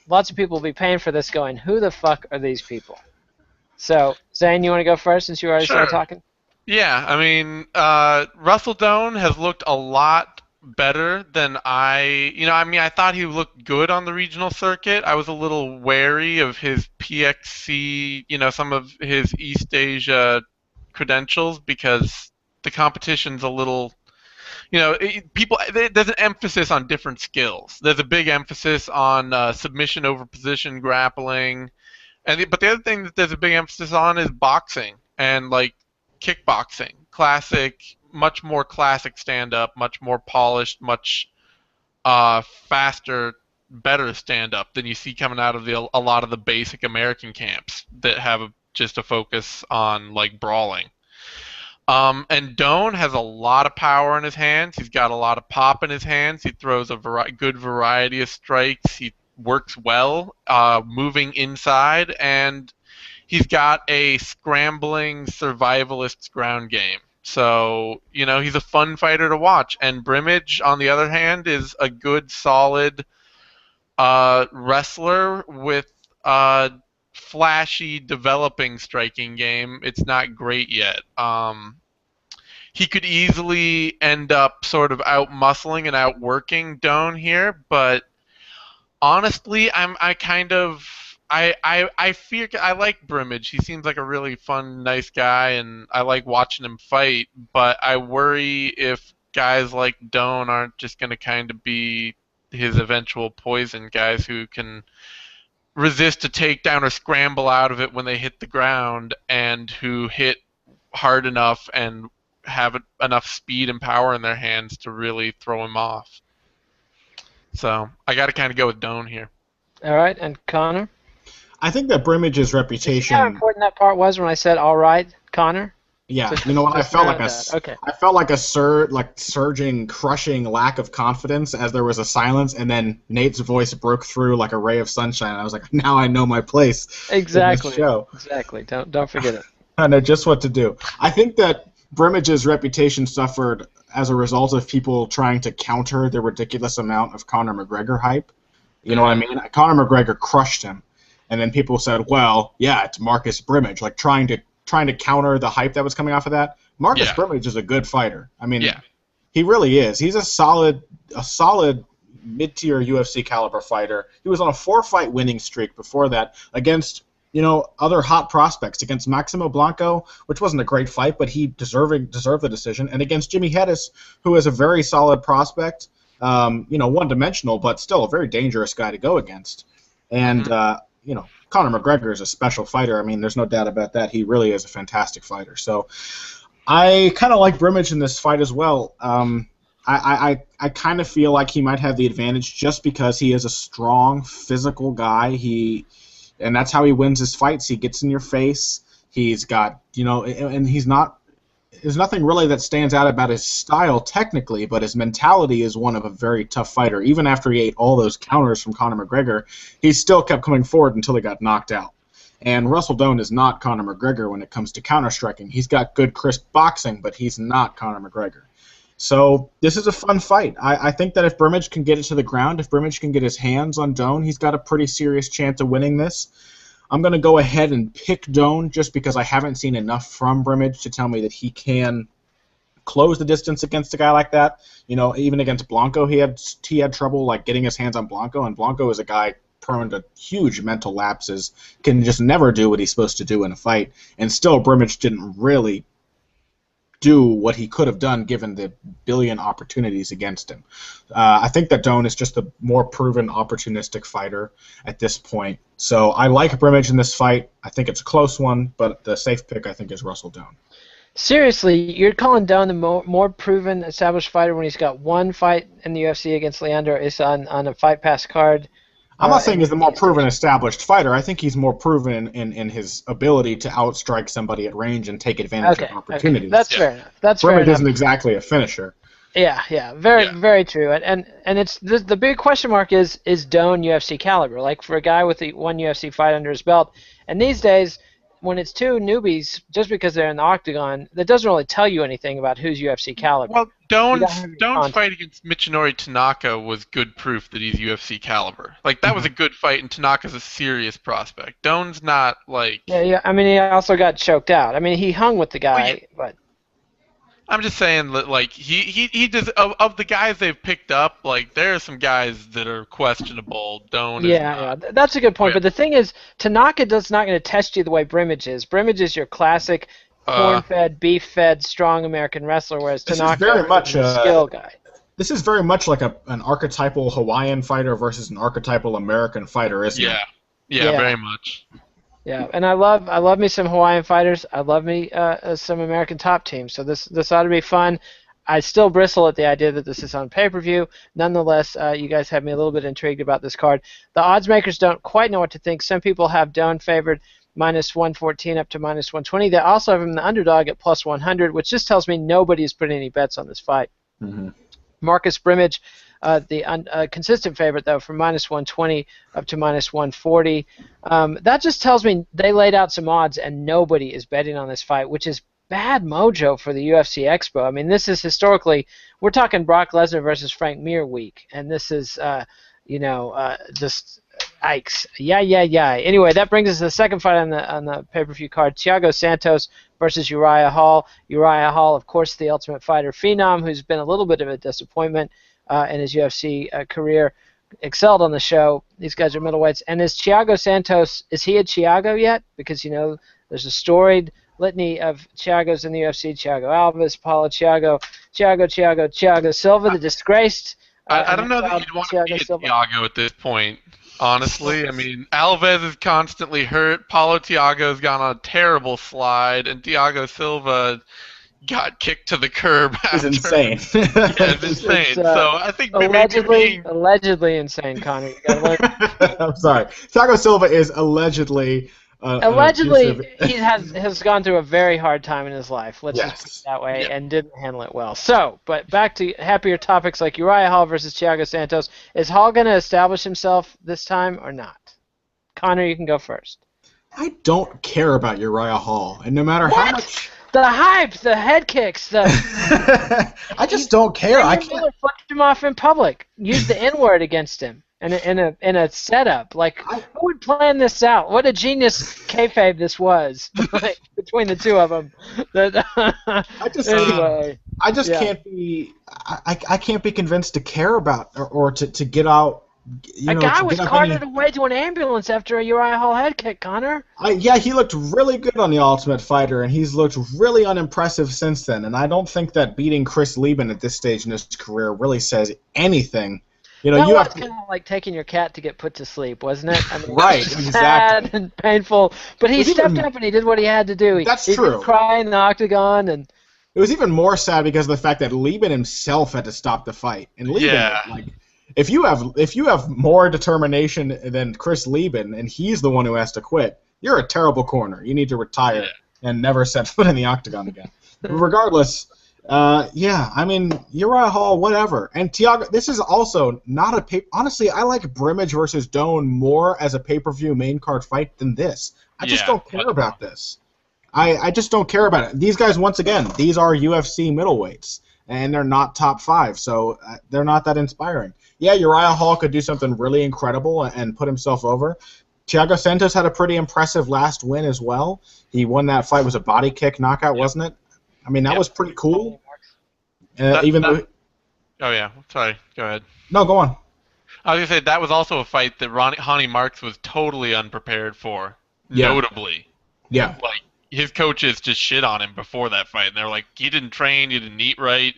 lots of people will be paying for this going, who the fuck are these people? So, Zane, you want to go first since you already started talking? Yeah, I mean, Russell Doan has looked a lot better than I thought he looked good on the regional circuit. I was a little wary of his PXC, some of his East Asia credentials because the competition's a little, there's an emphasis on different skills. There's a big emphasis on submission over position grappling. But the other thing that there's a big emphasis on is boxing and like kickboxing, much more classic stand-up, much more polished, much faster, better stand-up than you see coming out of a lot of the basic American camps that have just a focus on like brawling. And Doan has a lot of power in his hands. He's got a lot of pop in his hands. He throws a good variety of strikes. He works well, moving inside, and he's got a scrambling survivalist ground game. So, he's a fun fighter to watch. And Brimage, on the other hand, is a good, solid wrestler with a flashy, developing striking game. It's not great yet. He could easily end up sort of out-muscling and outworking Doan here, but honestly, I fear I like Brimage. He seems like a really fun, nice guy, and I like watching him fight. But I worry if guys like Doan aren't just going to kind of be his eventual poison, guys who can resist a takedown or scramble out of it when they hit the ground, and who hit hard enough and have enough speed and power in their hands to really throw him off. So I got to kind of go with Doan here. All right, and Connor? I think that Brimage's reputation. See how important that part was when I said "all right," Connor? Yeah, you know what? I felt like a surging, crushing lack of confidence as there was a silence, and then Nate's voice broke through like a ray of sunshine. I was like, now I know my place. Exactly. In this show. Exactly. Don't forget it. I know just what to do. I think that Brimage's reputation suffered as a result of people trying to counter the ridiculous amount of Conor McGregor hype. You know what I mean? Conor McGregor crushed him, and then people said, "Well, yeah, it's Marcus Brimage," like trying to counter the hype that was coming off of that. Marcus Brimage is a good fighter. I mean, he really is. He's a solid mid-tier UFC caliber fighter. He was on a 4-fight winning streak before that against other hot prospects, against Maximo Blanco, which wasn't a great fight, but he deserved the decision, and against Jimmy Hedis, who is a very solid prospect, one-dimensional, but still a very dangerous guy to go against. And, Conor McGregor is a special fighter. I mean, there's no doubt about that. He really is a fantastic fighter. So I kind of like Brimage in this fight as well. I kind of feel like he might have the advantage just because he is a strong, physical guy. And that's how he wins his fights. He gets in your face. He's got, and he's not. There's nothing really that stands out about his style technically, but his mentality is one of a very tough fighter. Even after he ate all those counters from Conor McGregor, he still kept coming forward until he got knocked out. And Russell Doane is not Conor McGregor when it comes to counter-striking. He's got good, crisp boxing, but he's not Conor McGregor. So this is a fun fight. I think that if Brimage can get it to the ground, if Brimage can get his hands on Doane, he's got a pretty serious chance of winning this. I'm going to go ahead and pick Doane just because I haven't seen enough from Brimage to tell me that he can close the distance against a guy like that. Even against Blanco, he had trouble like getting his hands on Blanco, and Blanco is a guy prone to huge mental lapses, can just never do what he's supposed to do in a fight, and still Brimage didn't really do what he could have done given the billion opportunities against him. I think that Doane is just the more proven opportunistic fighter at this point. So I like Brimage in this fight. I think it's a close one, but the safe pick I think is Russell Doane. Seriously, you're calling Doane the more proven established fighter when he's got one fight in the UFC against Leandro is on a Fight Pass card? I'm not saying he's the more proven established fighter. I think he's more proven in his ability to outstrike somebody at range and take advantage of opportunities. Okay. That's fair enough. Brimage isn't exactly a finisher. Yeah, very true. And it's the big question mark is Doane UFC caliber? Like for a guy with one UFC fight under his belt, and these days when it's two newbies, just because they're in the octagon, that doesn't really tell you anything about who's UFC caliber. Well, Doane's fight against Michinori Tanaka was good proof that he's UFC caliber. Like, that was a good fight, and Tanaka's a serious prospect. Doane's not, like... Yeah, I mean, he also got choked out. I mean, he hung with the guy, but... I'm just saying that, like, he does, of the guys they've picked up, like, there are some guys that are questionable. Doane is not. Yeah, that's a good point. But the thing is, Tanaka does not going to test you the way Brimage is. Brimage is your classic corn-fed, beef-fed, strong American wrestler, whereas Tanaka is a skill guy. This is very much like an archetypal Hawaiian fighter versus an archetypal American fighter, isn't it? Yeah, very much. Yeah, and I love me some Hawaiian fighters. I love me some American top teams. So this ought to be fun. I still bristle at the idea that this is on pay-per-view. Nonetheless, you guys have me a little bit intrigued about this card. The odds makers don't quite know what to think. Some people have Doane favored -114 up to -120. They also have him the underdog at +100, which just tells me nobody is putting any bets on this fight. Mm-hmm. Marcus Brimage, the consistent favorite, though, from -120 up to -140. That just tells me they laid out some odds and nobody is betting on this fight, which is bad mojo for the UFC Expo. I mean, this is historically, we're talking Brock Lesnar versus Frank Mir week, and this is, just yikes. Yeah. Anyway, that brings us to the second fight on the pay-per-view card, Thiago Santos versus Uriah Hall. Uriah Hall, of course, the Ultimate Fighter phenom, who's been a little bit of a disappointment in his UFC career, excelled on the show. These guys are middleweights. And is Thiago Santos, is he a Thiago yet? Because, there's a storied litany of Thiagos in the UFC. Thiago Alves, Paulo Thiago Silva, the disgraced. I don't know that you'd want to be a Thiago at this point, honestly. I mean, Alves is constantly hurt. Paulo Thiago's gone on a terrible slide, and Thiago Silva got kicked to the curb. He's insane. It's insane. So I think allegedly insane, Connor. You gotta learn. I'm sorry. Thiago Silva is allegedly. He has gone through a very hard time in his life. Let's just put it that way, and didn't handle it well. So, but back to happier topics like Uriah Hall versus Thiago Santos. Is Hall going to establish himself this time or not? Connor, you can go first. I don't care about Uriah Hall, and no matter how much. The hype, the head kicks, I just don't care. I can't. Miller flipped him off in public. Used the N-word against him in a setup. Like, who would plan this out? What a genius kayfabe this was between the two of them. I just can't be. I can't be convinced to care about or to get out. A guy was carted away to an ambulance after a Uriah Hall head kick, Connor. He looked really good on The Ultimate Fighter, and he's looked really unimpressive since then. And I don't think that beating Chris Lieben at this stage in his career really says anything. That was kind of like taking your cat to get put to sleep, wasn't it? I mean, right, exactly. Sad and painful, but he stepped up and he did what he had to do. That's true. He didn't cry in the octagon, and it was even more sad because of the fact that Lieben himself had to stop the fight. And Lieben, if you have more determination than Chris Lieben, and he's the one who has to quit, you're a terrible corner. You need to retire. and never set foot in the octagon again. But regardless, yeah, I mean, Uriah Hall, whatever. And Thiago, this is also not a pay. Honestly, I like Brimage versus Doan more as a pay-per-view main card fight than this. I just don't care about this. I just don't care about it. These guys, once again, these are UFC middleweights, and they're not top 5, so they're not that inspiring. Yeah, Uriah Hall could do something really incredible and put himself over. Thiago Santos had a pretty impressive last win as well. He won that fight. It was a body kick knockout, wasn't it? I mean, that was pretty cool. Even though. Oh, yeah. Sorry. Go ahead. No, go on. I was going to say, that was also a fight that Ronnie Marks was totally unprepared for, notably. Yeah. Like, his coaches just shit on him before that fight, and they're like, he didn't train, he didn't eat right,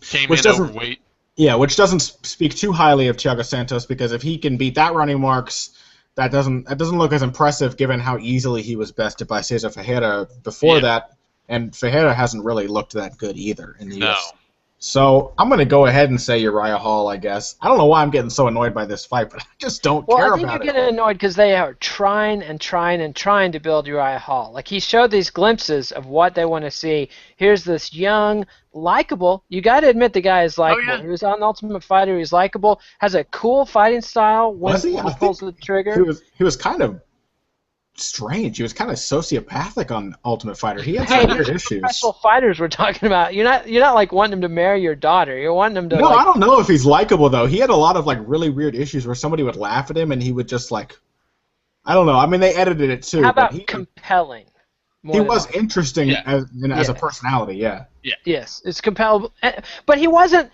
came in overweight. Yeah, which doesn't speak too highly of Thiago Santos, because if he can beat that Ronnie Marks, that doesn't look as impressive given how easily he was bested by Cesar Ferreira before that. And Ferreira hasn't really looked that good either in the UFC. So I'm going to go ahead and say Uriah Hall, I guess. I don't know why I'm getting so annoyed by this fight, but I just don't care about it. Well, I think you're getting annoyed because they are trying to build Uriah Hall. Like, he showed these glimpses of what they want to see. Here's this young, likable. You got to admit the guy is likable. Oh, yeah. He was on Ultimate Fighter. He's likable. Has a cool fighting style when he pulls the trigger. He was kind of strange. He was kind of sociopathic on Ultimate Fighter. He had some weird issues. Professional fighters we're talking about. You're not like wanting him to marry your daughter. You're wanting him to. No, I don't know if he's likable though. He had a lot of like really weird issues where somebody would laugh at him and he would just like, I don't know. I mean, they edited it too. How about compelling? He was interesting as a personality. Yeah. Yes, it's compelled, but he wasn't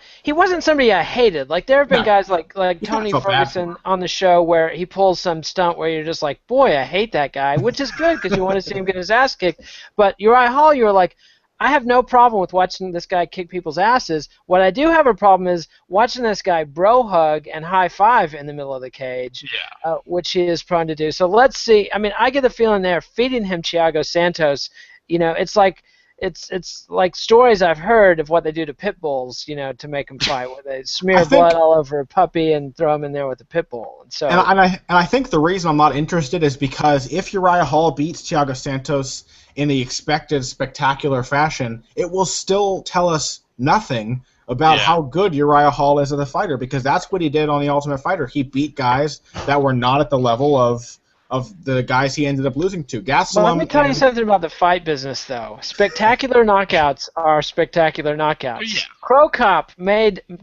somebody I hated. Like, there have been guys like Tony Ferguson on the show where he pulls some stunt where you're just like, boy, I hate that guy, which is good because you want to see him get his ass kicked. But Uriah Hall, you were like, I have no problem with watching this guy kick people's asses. What I do have a problem is watching this guy bro hug and high five in the middle of the cage, which he is prone to do. So let's see. I mean, I get the feeling they're feeding him Thiago Santos. You know, it's like stories I've heard of what they do to pit bulls, you know, to make them fight, where they smear blood all over a puppy and throw him in there with a pit bull. And so, and I think the reason I'm not interested is because if Uriah Hall beats Thiago Santos in the expected spectacular fashion, it will still tell us nothing about how good Uriah Hall is as a fighter, because that's what he did on the Ultimate Fighter. He beat guys that were not at the level of the guys he ended up losing to. But let me tell you something about the fight business, though. Spectacular knockouts are spectacular knockouts. Yeah. Crow Cop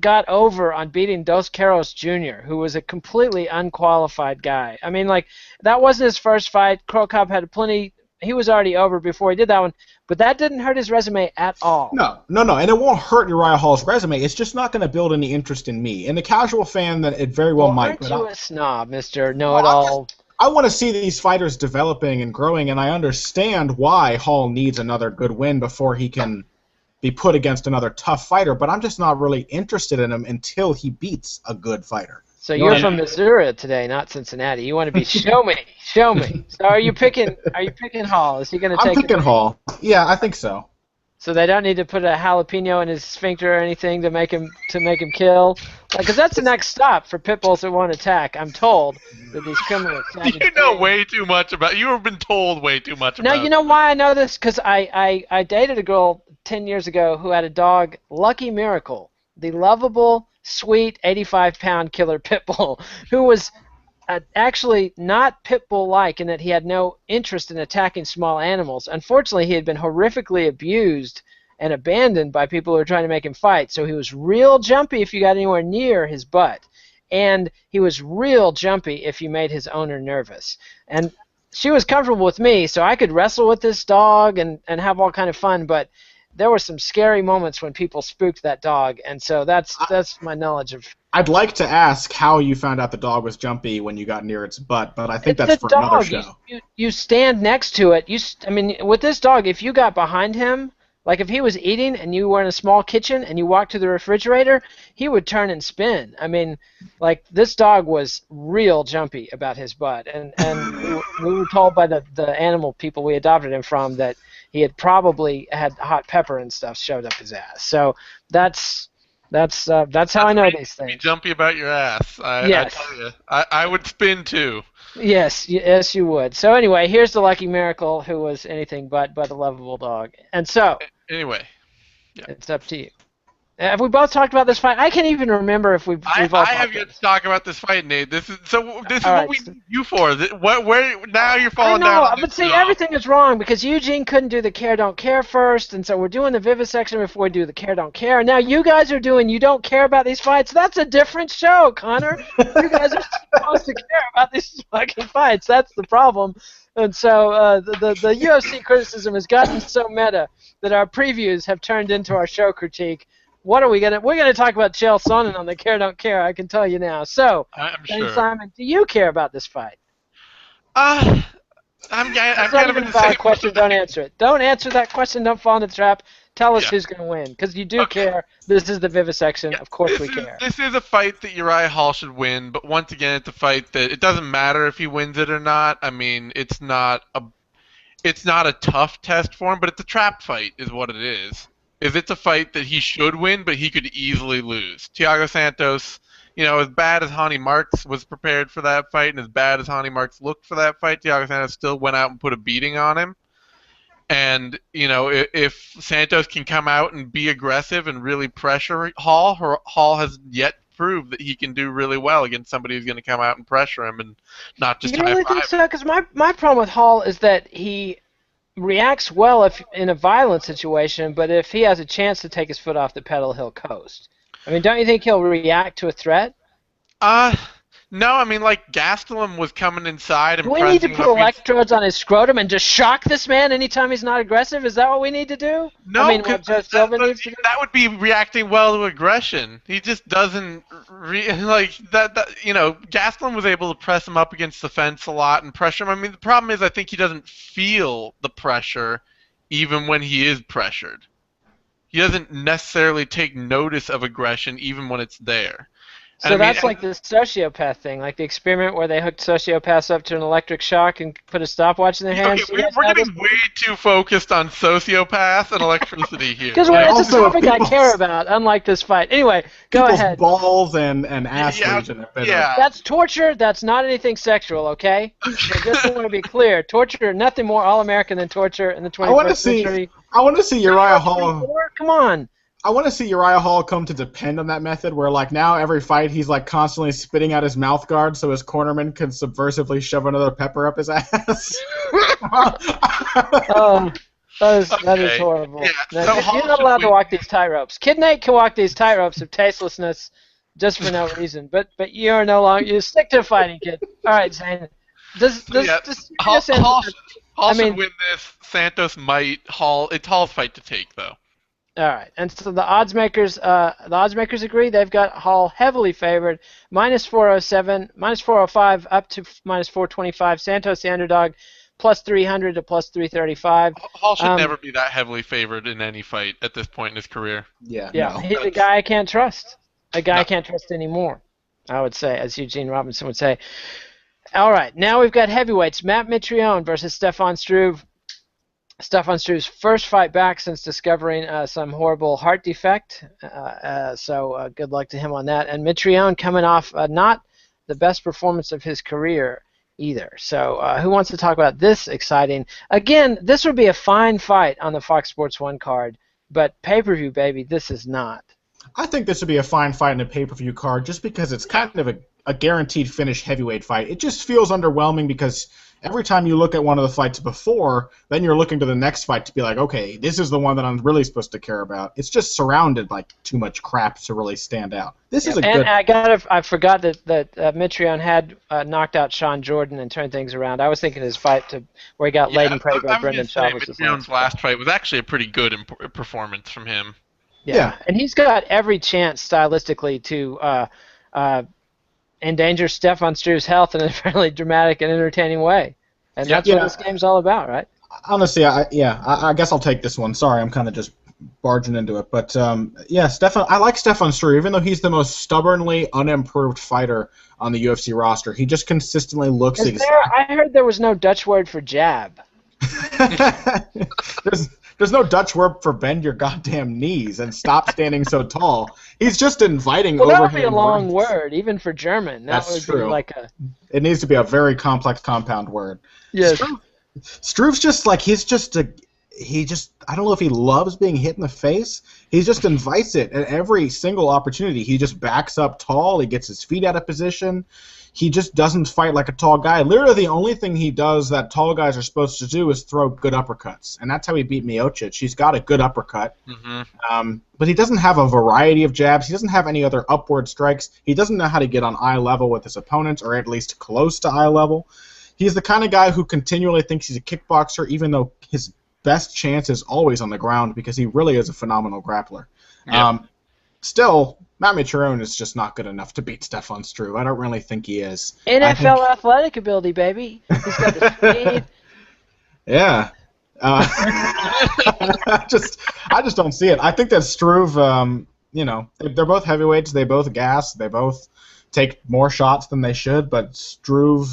got over on beating Dos Caros Jr., who was a completely unqualified guy. I mean, like, that wasn't his first fight. Crow Cop had plenty. He was already over before he did that one, but that didn't hurt his resume at all. No, and it won't hurt Uriah Hall's resume. It's just not going to build any interest in me. And the casual fan, that it very well might. Aren't you a snob, Mr. Know-It-All? I want to see these fighters developing and growing, and I understand why Hall needs another good win before he can be put against another tough fighter, but I'm just not really interested in him until he beats a good fighter. So you're from Missouri today, not Cincinnati. You want to be show me. So are you picking Hall? Is he going to take? I'm picking Hall. Yeah, I think so. So they don't need to put a jalapeno in his sphincter or anything to make him kill, because that's the next stop for pit bulls that won't attack. I'm told that these criminals. You know way too much about. You have been told way too much about. No, you know why I know this? Because I dated a girl 10 years ago who had a dog, Lucky Miracle, the lovable, sweet 85-pound killer pit bull, who was actually not pit bull-like in that he had no interest in attacking small animals. Unfortunately, he had been horrifically abused and abandoned by people who were trying to make him fight. So he was real jumpy if you got anywhere near his butt, and he was real jumpy if you made his owner nervous. And she was comfortable with me, so I could wrestle with this dog and have all kind of fun, but there were some scary moments when people spooked that dog, and so that's my knowledge of. I'd like to ask how you found out the dog was jumpy when you got near its butt, but I think that's for another show. You stand next to it. I mean, with this dog, if you got behind him, like if he was eating and you were in a small kitchen and you walked to the refrigerator, he would turn and spin. I mean, like, this dog was real jumpy about his butt, and we were told by the animal people we adopted him from that he had probably had hot pepper and stuff shoved up his ass. So that's That's how I know these Be things. jumpy about your ass. I Yes. tell you, I would spin too. Yes, you would. So anyway, here's the Lucky Miracle, who was anything but a lovable dog. And so, Anyway, yeah. it's up to you. Have we both talked about this fight? I can't even remember if we've all I have talked yet about to this. talk about this fight, Nate. This is All what right. we need you for. Where now you're I falling down know, on but this see, job. everything is wrong because Eugene couldn't do the care don't care first, and so we're doing the vivisection before we do the care don't care. And now you guys are doing you don't care about these fights. That's a different show, Connor. You guys are supposed to care about these fucking fights. That's the problem. And so the UFC criticism has gotten so meta that our previews have turned into our show critique. What are we gonna? We're gonna talk about Chael Sonnen on the care don't care. I can tell you now. So, I'm Shane sure. Simon, do you care about this fight? I'm It's kind not of even in a the same. valid question. Don't answer it. Don't answer that question. Don't fall into the trap. Tell us Yeah. who's going to win, because you do Okay. care. This is the vivisection. Yeah, Of course we care. this is a fight that Uriah Hall should win, but once again, it's a fight that it doesn't matter if he wins it or not. I mean, it's not a tough test for him, but it's a trap fight, is what it is. It's a fight that he should win, but he could easily lose. Thiago Santos, as bad as Hani Marks was prepared for that fight, and as bad as Hani Marks looked for that fight, Thiago Santos still went out and put a beating on him. And, if Santos can come out and be aggressive and really pressure Hall, Hall has yet proved that he can do really well against somebody who's going to come out and pressure him and not just You really high think five. so? Because my problem with Hall is that he reacts well if in a violent situation, but if he has a chance to take his foot off the pedal, he'll coast. I mean, don't you think he'll react to a threat? No, I mean, like, Gastelum was coming inside and Do we need to pressing him put up against... electrodes on his scrotum and just shock this man anytime he's not aggressive? Is that what we need to do? No, I mean, because what Joe Silva needs to do? that would be reacting well to aggression. He just doesn't like that. Gastelum was able to press him up against the fence a lot and pressure him. I mean, the problem is I think he doesn't feel the pressure even when he is pressured. He doesn't necessarily take notice of aggression even when it's there. So that's like the sociopath thing, like the experiment where they hooked sociopaths up to an electric shock and put a stopwatch in their hands. Okay, we're getting way too focused on sociopath and electricity here. Because it's a Also, topic I care about, unlike this fight. Anyway, go People's ahead. balls and ass region. Yeah. That's torture. That's not anything sexual, okay? So just want to be clear. Torture, nothing more all-American than torture in the 21st century. I want to see Uriah Hall. Come on. I want to see Uriah Hall come to depend on that method, where like now every fight he's like constantly spitting out his mouth guard so his cornerman can subversively shove another pepper up his ass. Oh, that is horrible. Yeah, You're not allowed to walk these tightropes. Kid Nate can walk these tightropes of tastelessness just for no reason, but you are no longer. You stick to fighting, kid. All right, Zane. Hall should win this. Santos might. It's Hall's fight to take, though. All right, and so the odds makers agree. They've got Hall heavily favored, minus 407, minus 405, up to minus 425. Santos the underdog, plus 300 to plus 335. Hall should never be that heavily favored in any fight at this point in his career. Yeah. He's a guy I can't trust. I can't trust anymore, I would say, as Eugene Robinson would say. All right, now we've got heavyweights. Matt Mitrione versus Stefan Struve. Stefan Struve's first fight back since discovering some horrible heart defect. So good luck to him on that. And Mitrione coming off not the best performance of his career either. So who wants to talk about this exciting? Again, this would be a fine fight on the Fox Sports 1 card, but pay-per-view, baby, this is not. I think this would be a fine fight in a pay-per-view card just because it's kind of a guaranteed finish heavyweight fight. It just feels underwhelming because every time you look at one of the fights before, then you're looking to the next fight to be like, okay, this is the one that I'm really supposed to care about. It's just surrounded by too much crap to really stand out. This is a good. And I forgot that Mitrione had knocked out Sean Jordan and turned things around. I was thinking his fight where he got laid and prayed by Brendan Shaw was Mitrione's last fight was actually a pretty good performance from him. Yeah, and he's got every chance stylistically to endanger Stefan Struve's health in a fairly dramatic and entertaining way. And that's what this game's all about, right? Honestly, I guess I'll take this one. Sorry, I'm kind of just barging into it. But, I like Stefan Struve, even though he's the most stubbornly unimproved fighter on the UFC roster. He just consistently looks I heard there was no Dutch word for jab. There's no Dutch word for bend your goddamn knees and stop standing so tall. He's just inviting Well, that would overhand be a long rights. word, even for German. That That's would true. be like a... It needs to be a very complex compound word. Yes. Struve's just like, I don't know if he loves being hit in the face. He just invites it at every single opportunity. He just backs up tall. He gets his feet out of position. He just doesn't fight like a tall guy. Literally, the only thing he does that tall guys are supposed to do is throw good uppercuts, and that's how he beat Miocic. He's got a good uppercut, but he doesn't have a variety of jabs. He doesn't have any other upward strikes. He doesn't know how to get on eye level with his opponents, or at least close to eye level. He's the kind of guy who continually thinks he's a kickboxer, even though his best chance is always on the ground because he really is a phenomenal grappler. Yep. Still, Matt Mitrione is just not good enough to beat Stefan Struve. I don't really think he is. NFL athletic ability, baby. He's got the speed. Yeah. I just don't see it. I think that Struve, they're both heavyweights. They both gas. They both take more shots than they should, but Struve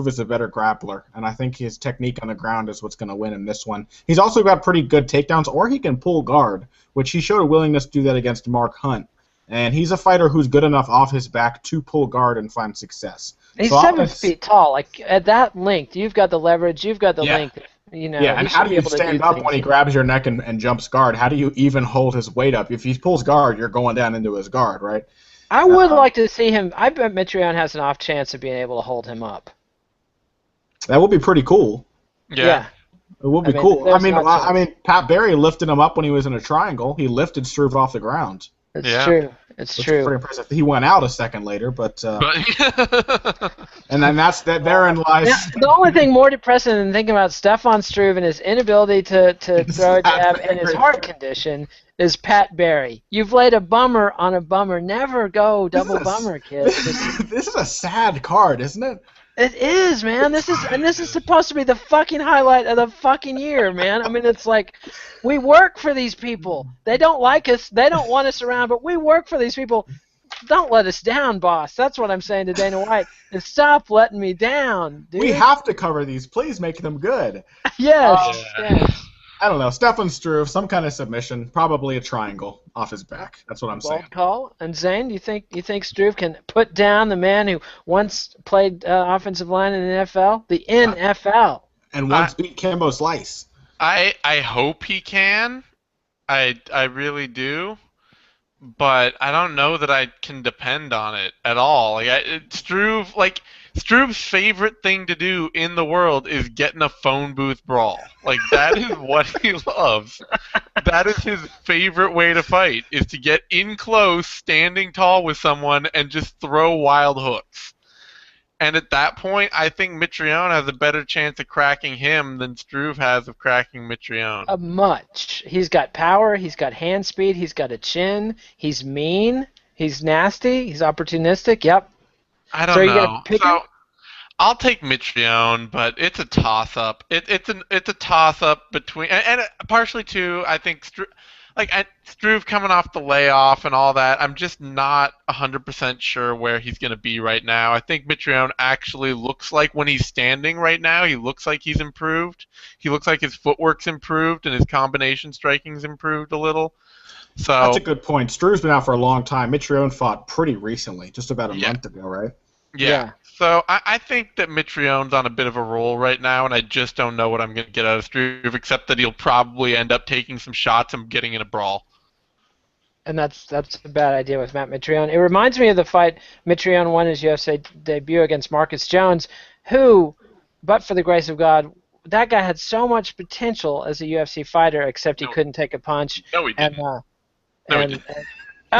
is a better grappler, and I think his technique on the ground is what's going to win in this one. He's also got pretty good takedowns, or he can pull guard, which he showed a willingness to do that against Mark Hunt. And he's a fighter who's good enough off his back to pull guard and find success. He's 7 feet tall. Like at that length, you've got the leverage, you've got the length. And how do you stand up when he grabs your neck and jumps guard? How do you even hold his weight up? If he pulls guard, you're going down into his guard, right? I would like to see him. I bet Mitrione has an off chance of being able to hold him up. That would be pretty cool. Yeah. It would be cool. I mean, Pat Barry lifted him up when he was in a triangle. He lifted Struve off the ground. It's true. It's true. Pretty impressive. He went out a second later, but and then therein lies. Now, the only thing more depressing than thinking about Stefan Struve and his inability to throw a jab and his heart condition is Pat Barry. You've laid a bummer on a bummer. Never go double bummer, kid. This is a sad card, isn't it? It is, man. This is supposed to be the fucking highlight of the fucking year, man. I mean, it's like we work for these people. They don't like us. They don't want us around, but we work for these people. Don't let us down, boss. That's what I'm saying to Dana White. And stop letting me down, dude. We have to cover these. Please make them good. Yes. I don't know. Stefan Struve, some kind of submission, probably a triangle off his back. That's what I'm saying. Bold call. And Zane, do you think Struve can put down the man who once played offensive line in the NFL? The NFL. And once beat Kimbo Slice. I hope he can. I really do. But I don't know that I can depend on it at all. Struve's favorite thing to do in the world is get in a phone booth brawl. Like, that is what he loves. That is his favorite way to fight, is to get in close, standing tall with someone, and just throw wild hooks. And at that point, I think Mitrione has a better chance of cracking him than Struve has of cracking Mitrione. Much. He's got power, he's got hand speed, he's got a chin, he's mean, he's nasty, he's opportunistic, yep. I don't know. So I'll take Mitrione, but it's a toss-up. It's a toss-up between, and partially too, I think Struve coming off the layoff and all that. I'm just not 100% sure where he's going to be right now. I think Mitrione actually looks like, when he's standing right now, he looks like he's improved. He looks like his footwork's improved and his combination striking's improved a little. So that's a good point. Struve's been out for a long time. Mitrione fought pretty recently, just about a month ago, right? Yeah. So I think that Mitrione's on a bit of a roll right now, and I just don't know what I'm going to get out of Struve, except that he'll probably end up taking some shots and getting in a brawl. And that's a bad idea with Matt Mitrione. It reminds me of the fight Mitrione won his UFC debut against Marcus Jones, who, but for the grace of God, that guy had so much potential as a UFC fighter, except he couldn't take a punch. No, he didn't. He didn't.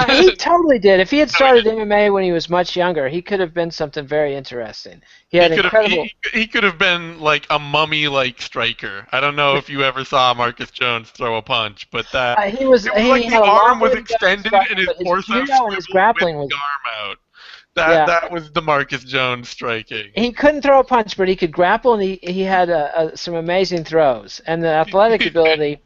He totally did. If he had started MMA when he was much younger, he could have been something very interesting. He could have been like a mummy-like striker. I don't know if you ever saw Marcus Jones throw a punch, but that he was like the arm was extended and his torso and his grappling with was the arm out. That was the Marcus Jones striking. He couldn't throw a punch, but he could grapple, and he had some amazing throws and the athletic ability.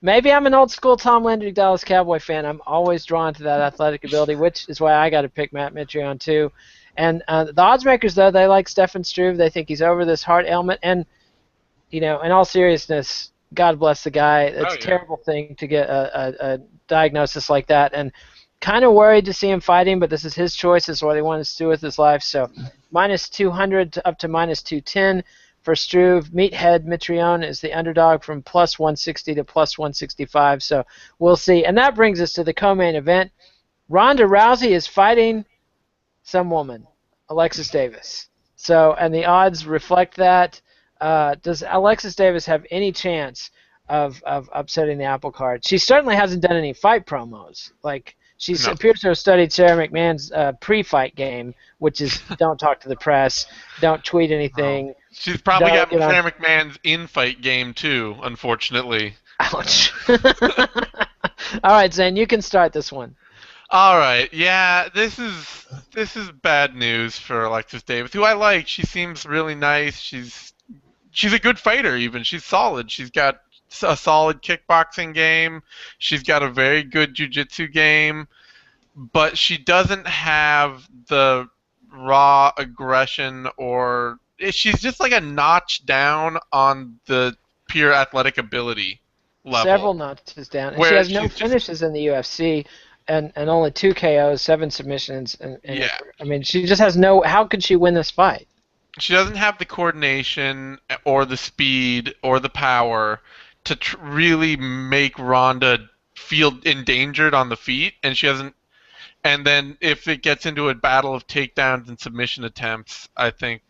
Maybe I'm an old school Tom Landry Dallas Cowboy fan. I'm always drawn to that athletic ability, which is why I got to pick Matt Mitrione too. And the odds makers, though, they like Stefan Struve. They think he's over this heart ailment. And, in all seriousness, God bless the guy. Oh It's a yeah. terrible thing to get a diagnosis like that, and kind of worried to see him fighting, but this is his choice. This is what he wants to do with his life. So minus 200 up to minus 210 for Struve. Meathead Mitrione is the underdog from plus 160 to plus 165. So we'll see. And that brings us to the co-main event. Ronda Rousey is fighting some woman, Alexis Davis. So, and the odds reflect that. Does Alexis Davis have any chance of upsetting the apple cart? She certainly hasn't done any fight promos. Like, she No. appears to have studied Sarah McMahon's pre-fight game, which is don't talk to the press, don't tweet anything. She's probably Don't got get on. Sarah McMahon's in-fight game too, unfortunately. Ouch. All right, Zane, you can start this one. All right, yeah, this is bad news for Alexis Davis, who I like. She seems really nice. She's a good fighter. Even she's solid. She's got a solid kickboxing game. She's got a very good jiu-jitsu game, but she doesn't have the raw aggression, or she's just like a notch down on the pure athletic ability level. Several notches down. And she Where has no she's just- finishes in the UFC and only 2 KOs, 7 submissions. Yeah. I mean, she just has no. How could she win this fight? She doesn't have the coordination or the speed or the power to really make Ronda feel endangered on the feet, and she hasn't. And then if it gets into a battle of takedowns and submission attempts, I think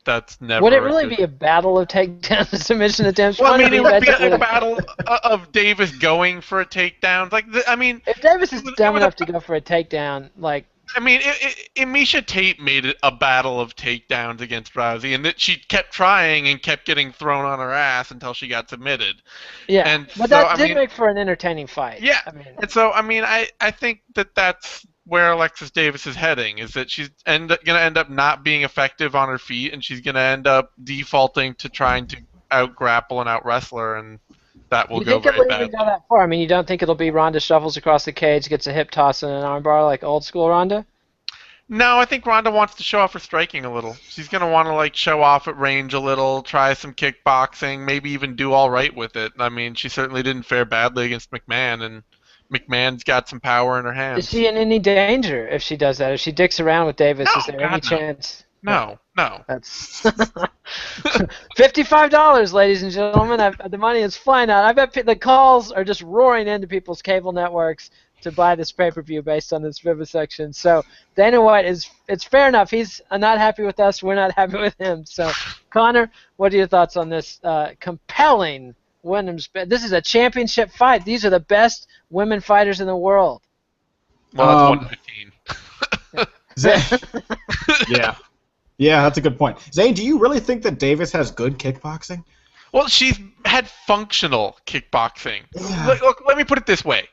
that's never. Would it really good. be a battle of takedown and submission attempts? Well, I mean, Ronda it would be eventually- a battle of Davis going for a takedown. Like, I mean, If Davis is it was- dumb it was enough a- to go for a takedown, like, Misha Tate made it a battle of takedowns against Rousey, and that she kept trying and kept getting thrown on her ass until she got submitted. yeah. And But so, that I did mean- make for an entertaining fight. Yeah, I mean, and so, I mean, I think that's where Alexis Davis is heading, is that she's going to end up not being effective on her feet, and she's going to end up defaulting to trying to out-grapple and out-wrestle her, and that will you go think very it'll badly. even go that far? I mean, you don't think it'll be Ronda shuffles across the cage, gets a hip toss and an armbar like old school Ronda? No, I think Ronda wants to show off her striking a little. She's going to want to, like, show off at range a little, try some kickboxing, maybe even do all right with it. I mean, she certainly didn't fare badly against McMahon, and McMahon's got some power in her hands. Is she in any danger if she does that? If she dicks around with Davis, No, is there God, any no. chance? No. That's $55, ladies and gentlemen. The money is flying out. I bet the calls are just roaring into people's cable networks to buy this pay-per-view based on this vivisection. So Dana White it's fair enough. He's not happy with us. We're not happy with him. So Connor, what are your thoughts on this compelling women's? This is a championship fight. These are the best women fighters in the world. Well, that's 115. Yeah. Yeah, that's a good point. Zane, do you really think that Davis has good kickboxing? Well, she's had functional kickboxing. Yeah. Look, let me put it this way.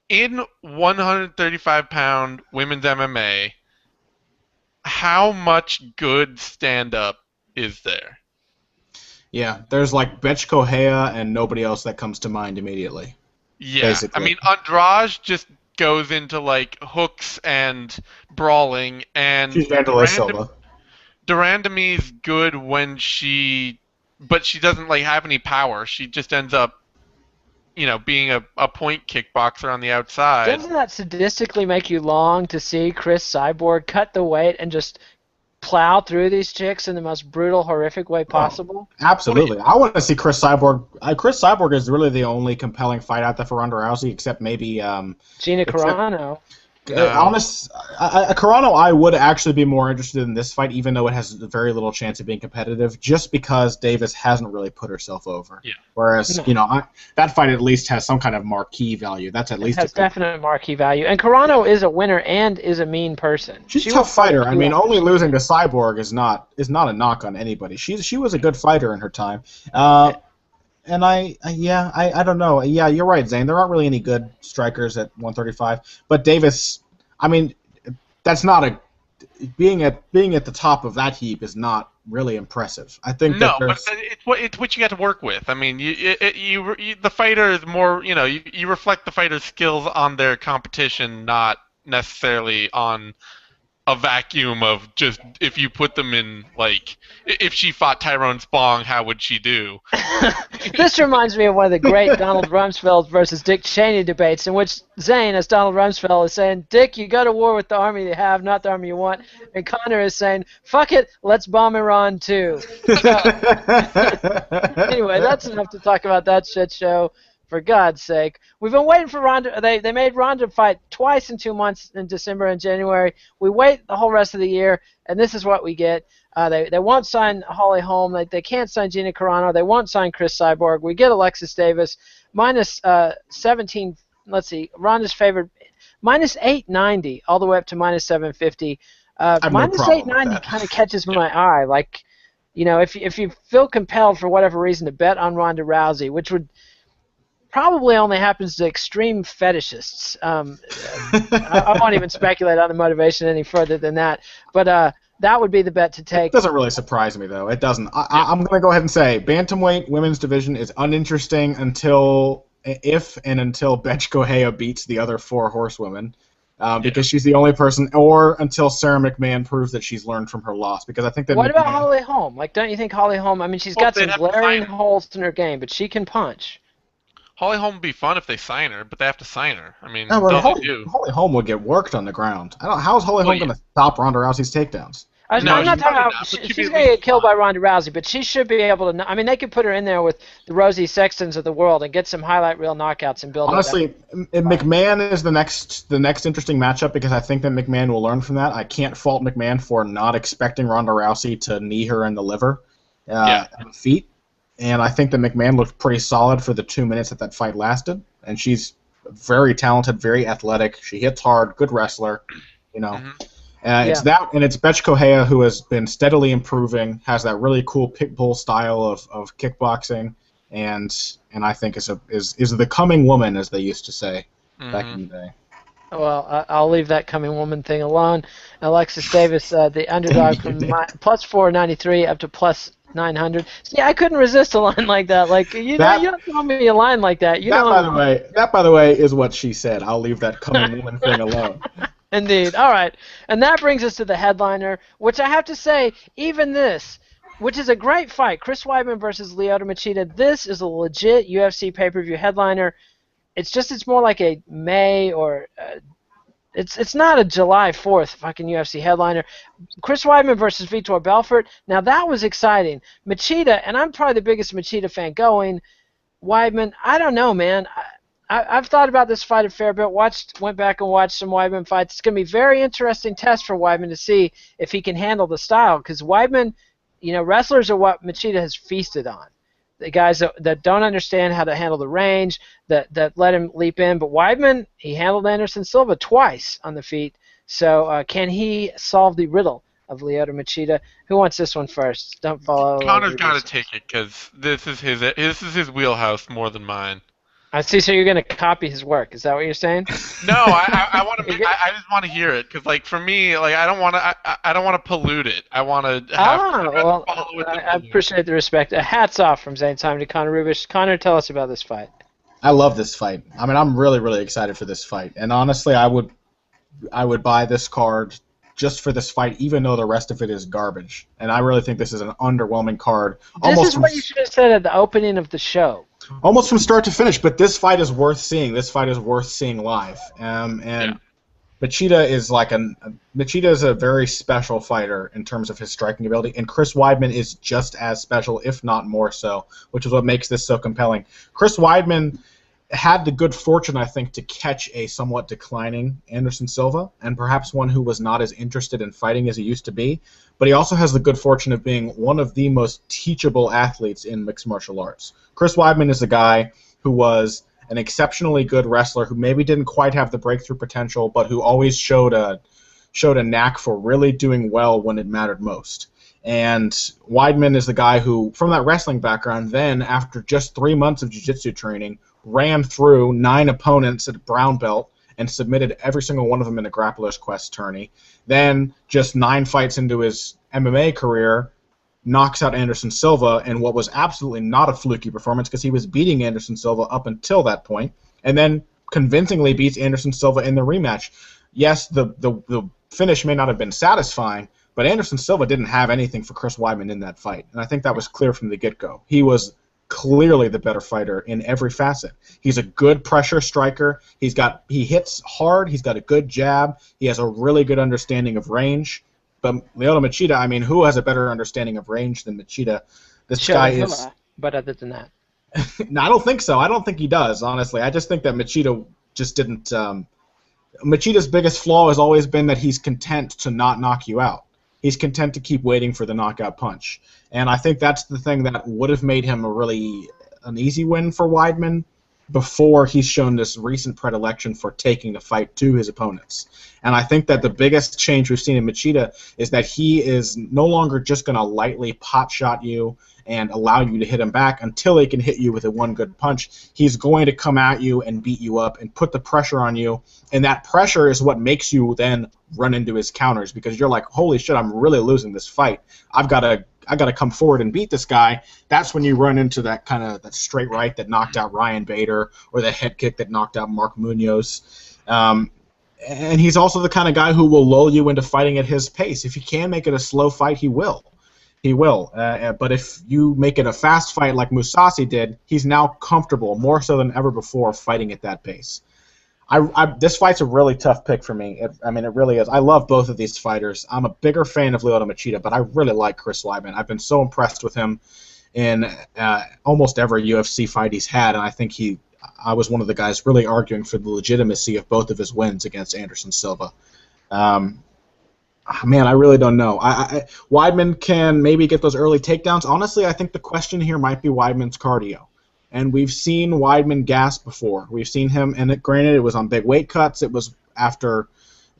In 135-pound women's MMA, how much good stand-up is there? Yeah, there's like Betch Kohea and nobody else that comes to mind immediately. Yeah, Basically. I mean, Andrade just goes into, like, hooks and brawling, and She's Vandalay Silva. Durandamy's good but she doesn't, like, have any power. She just ends up, being a point kickboxer on the outside. Doesn't that sadistically make you long to see Chris Cyborg cut the weight and just plow through these chicks in the most brutal, horrific way possible? Absolutely. I want to see Chris Cyborg. Chris Cyborg is really the only compelling fight out there for Ronda Rousey, except maybe Gina Carano. Carano, I would actually be more interested in this fight, even though it has very little chance of being competitive, just because Davis hasn't really put herself over. Yeah. Whereas, that fight at least has some kind of marquee value. That's at It least has definite marquee value. And Carano is a winner and is a mean person. She's a She tough will fight fighter. I you mean, out. only losing to Cyborg is not a knock on anybody. She was a good fighter in her time. And I don't know. Yeah, you're right, Zane. There aren't really any good strikers at 135. But Davis, I mean, that's not being at the top of that heap is not really impressive. I think No, that but it's what you got to work with. I mean, the fighter is more, you reflect the fighter's skills on their competition, not necessarily on a vacuum of just if you put them in, like, if she fought Tyrone Spong, how would she do? This reminds me of one of the great Donald Rumsfeld versus Dick Cheney debates, in which Zane, as Donald Rumsfeld, is saying, Dick, you go to war with the army you have, not the army you want. And Connor is saying, fuck it, let's bomb Iran too. So, anyway, that's enough to talk about that shit show. For God's sake. We've been waiting for Ronda. They made Ronda fight twice in 2 months, in December and January. We wait the whole rest of the year, and this is what we get. They won't sign Holly Holm. They can't sign Gina Carano. They won't sign Chris Cyborg. We get Alexis Davis. Minus 17, let's see, Ronda's favored. Minus 890 all the way up to minus 750. Minus 890 kind of catches my eye. Like, you know, if you feel compelled for whatever reason to bet on Ronda Rousey, which would probably only happens to extreme fetishists. I won't even speculate on the motivation any further than that. But that would be the bet to take. It doesn't really surprise me, though. It doesn't. I'm going to go ahead and say bantamweight women's division is uninteresting until Betch Correia beats the other 4 horsewomen. Because she's the only person, or until Sarah McMahon proves that she's learned from her loss. Because I think that. What about Holly Holm? Like, don't you think Holly Holm? I mean, she's got some glaring holes in her game, but she can punch. Holly Holm would be fun if they sign her, but they have to sign her. I mean, Holly Holm would get worked on the ground. How's Holly Holm going to stop Ronda Rousey's takedowns? I'm not talking about. She's going to get killed by Ronda Rousey, but she should be able to. I mean, they could put her in there with the Rosie Sextons of the world and get some highlight reel knockouts and build. Honestly, McMahon is the next interesting matchup because I think that McMahon will learn from that. I can't fault McMahon for not expecting Ronda Rousey to knee her in the liver, and feet. And I think that McMahon looked pretty solid for the 2 minutes that fight lasted. And she's very talented, very athletic. She hits hard, good wrestler, you know. Mm-hmm. It's that, and it's Betch Correia who has been steadily improving, has that really cool pit bull style of kickboxing, and I think is the coming woman, as they used to say back in the day. Well, I'll leave that coming woman thing alone. Alexis Davis, the underdog from plus 493 up to plus 900. See, I couldn't resist a line like that. Like you don't tell me a line like that. That, by the way, is what she said. I'll leave that coming woman thing alone. Indeed. All right, and that brings us to the headliner, which I have to say, even this, which is a great fight, Chris Weidman versus Lyoto Machida. This is a legit UFC pay-per-view headliner. It's more like a May or. It's not a July 4th fucking UFC headliner. Chris Weidman versus Vitor Belfort. Now, that was exciting. Machida, and I'm probably the biggest Machida fan going. Weidman, I don't know, man. I've thought about this fight a fair bit. Went back and watched some Weidman fights. It's going to be a very interesting test for Weidman to see if he can handle the style. Because Weidman, you know, wrestlers are what Machida has feasted on. The guys that don't understand how to handle the range, that let him leap in. But Weidman, he handled Anderson Silva twice on the feet. So can he solve the riddle of Lyoto Machida? Who wants this one first? Don't follow. Connor's got to take it because this is his wheelhouse more than mine. I see. So you're going to copy his work? Is that what you're saying? No, I want to. I just want to hear it because, like, for me, like, I don't want to pollute it. I want to. I appreciate the respect. Hats off from Zane Simon to Connor Rubish. Connor, tell us about this fight. I love this fight. I mean, I'm really, really excited for this fight. And honestly, I would buy this card just for this fight, even though the rest of it is garbage. And I really think this is an underwhelming card. This is what you should have said at the opening of the show. Almost from start to finish, but this fight is worth seeing. This fight is worth seeing live. Machida is a very special fighter in terms of his striking ability, and Chris Weidman is just as special, if not more so, which is what makes this so compelling. Chris Weidman had the good fortune, I think, to catch a somewhat declining Anderson Silva, and perhaps one who was not as interested in fighting as he used to be. But he also has the good fortune of being one of the most teachable athletes in mixed martial arts. Chris Weidman is a guy who was an exceptionally good wrestler who maybe didn't quite have the breakthrough potential, but who always showed a knack for really doing well when it mattered most. And Weidman is the guy who, from that wrestling background, then, after just 3 months of jiu-jitsu training, ran through 9 opponents at brown belt and submitted every single one of them in a Grappler's Quest tourney. Then, just 9 fights into his MMA career, knocks out Anderson Silva in what was absolutely not a fluky performance because he was beating Anderson Silva up until that point, and then convincingly beats Anderson Silva in the rematch. Yes, the finish may not have been satisfying, but Anderson Silva didn't have anything for Chris Weidman in that fight, and I think that was clear from the get-go. He was clearly the better fighter in every facet. He's a good pressure striker. He hits hard. He's got a good jab. He has a really good understanding of range. But Lyoto Machida, I mean, who has a better understanding of range than Machida? This guy is. But other than that, No, I don't think so. I don't think he does. Honestly, I just think that Machida just didn't. Machida's biggest flaw has always been that he's content to not knock you out. He's content to keep waiting for the knockout punch. And I think that's the thing that would have made him an easy win for Weidman before he's shown this recent predilection for taking the fight to his opponents. And I think that the biggest change we've seen in Machida is that he is no longer just going to lightly pot shot you and allow you to hit him back until he can hit you with a one good punch. He's going to come at you and beat you up and put the pressure on you, and that pressure is what makes you then run into his counters, because you're like, holy shit, I'm really losing this fight. I got to come forward and beat this guy. That's when you run into that kind of that straight right that knocked out Ryan Bader, or the head kick that knocked out Mark Munoz. And he's also the kind of guy who will lull you into fighting at his pace. If he can make it a slow fight, he will. He will. But if you make it a fast fight like Mousasi did, he's now comfortable, more so than ever before, fighting at that pace. This fight's a really tough pick for me. It really is. I love both of these fighters. I'm a bigger fan of Lyoto Machida, but I really like Chris Weidman. I've been so impressed with him in almost every UFC fight he's had, and I think I was one of the guys really arguing for the legitimacy of both of his wins against Anderson Silva. Man, I really don't know. Weidman can maybe get those early takedowns. Honestly, I think the question here might be Weidman's cardio. And we've seen Weidman gas before. We've seen him, and granted, it was on big weight cuts. It was after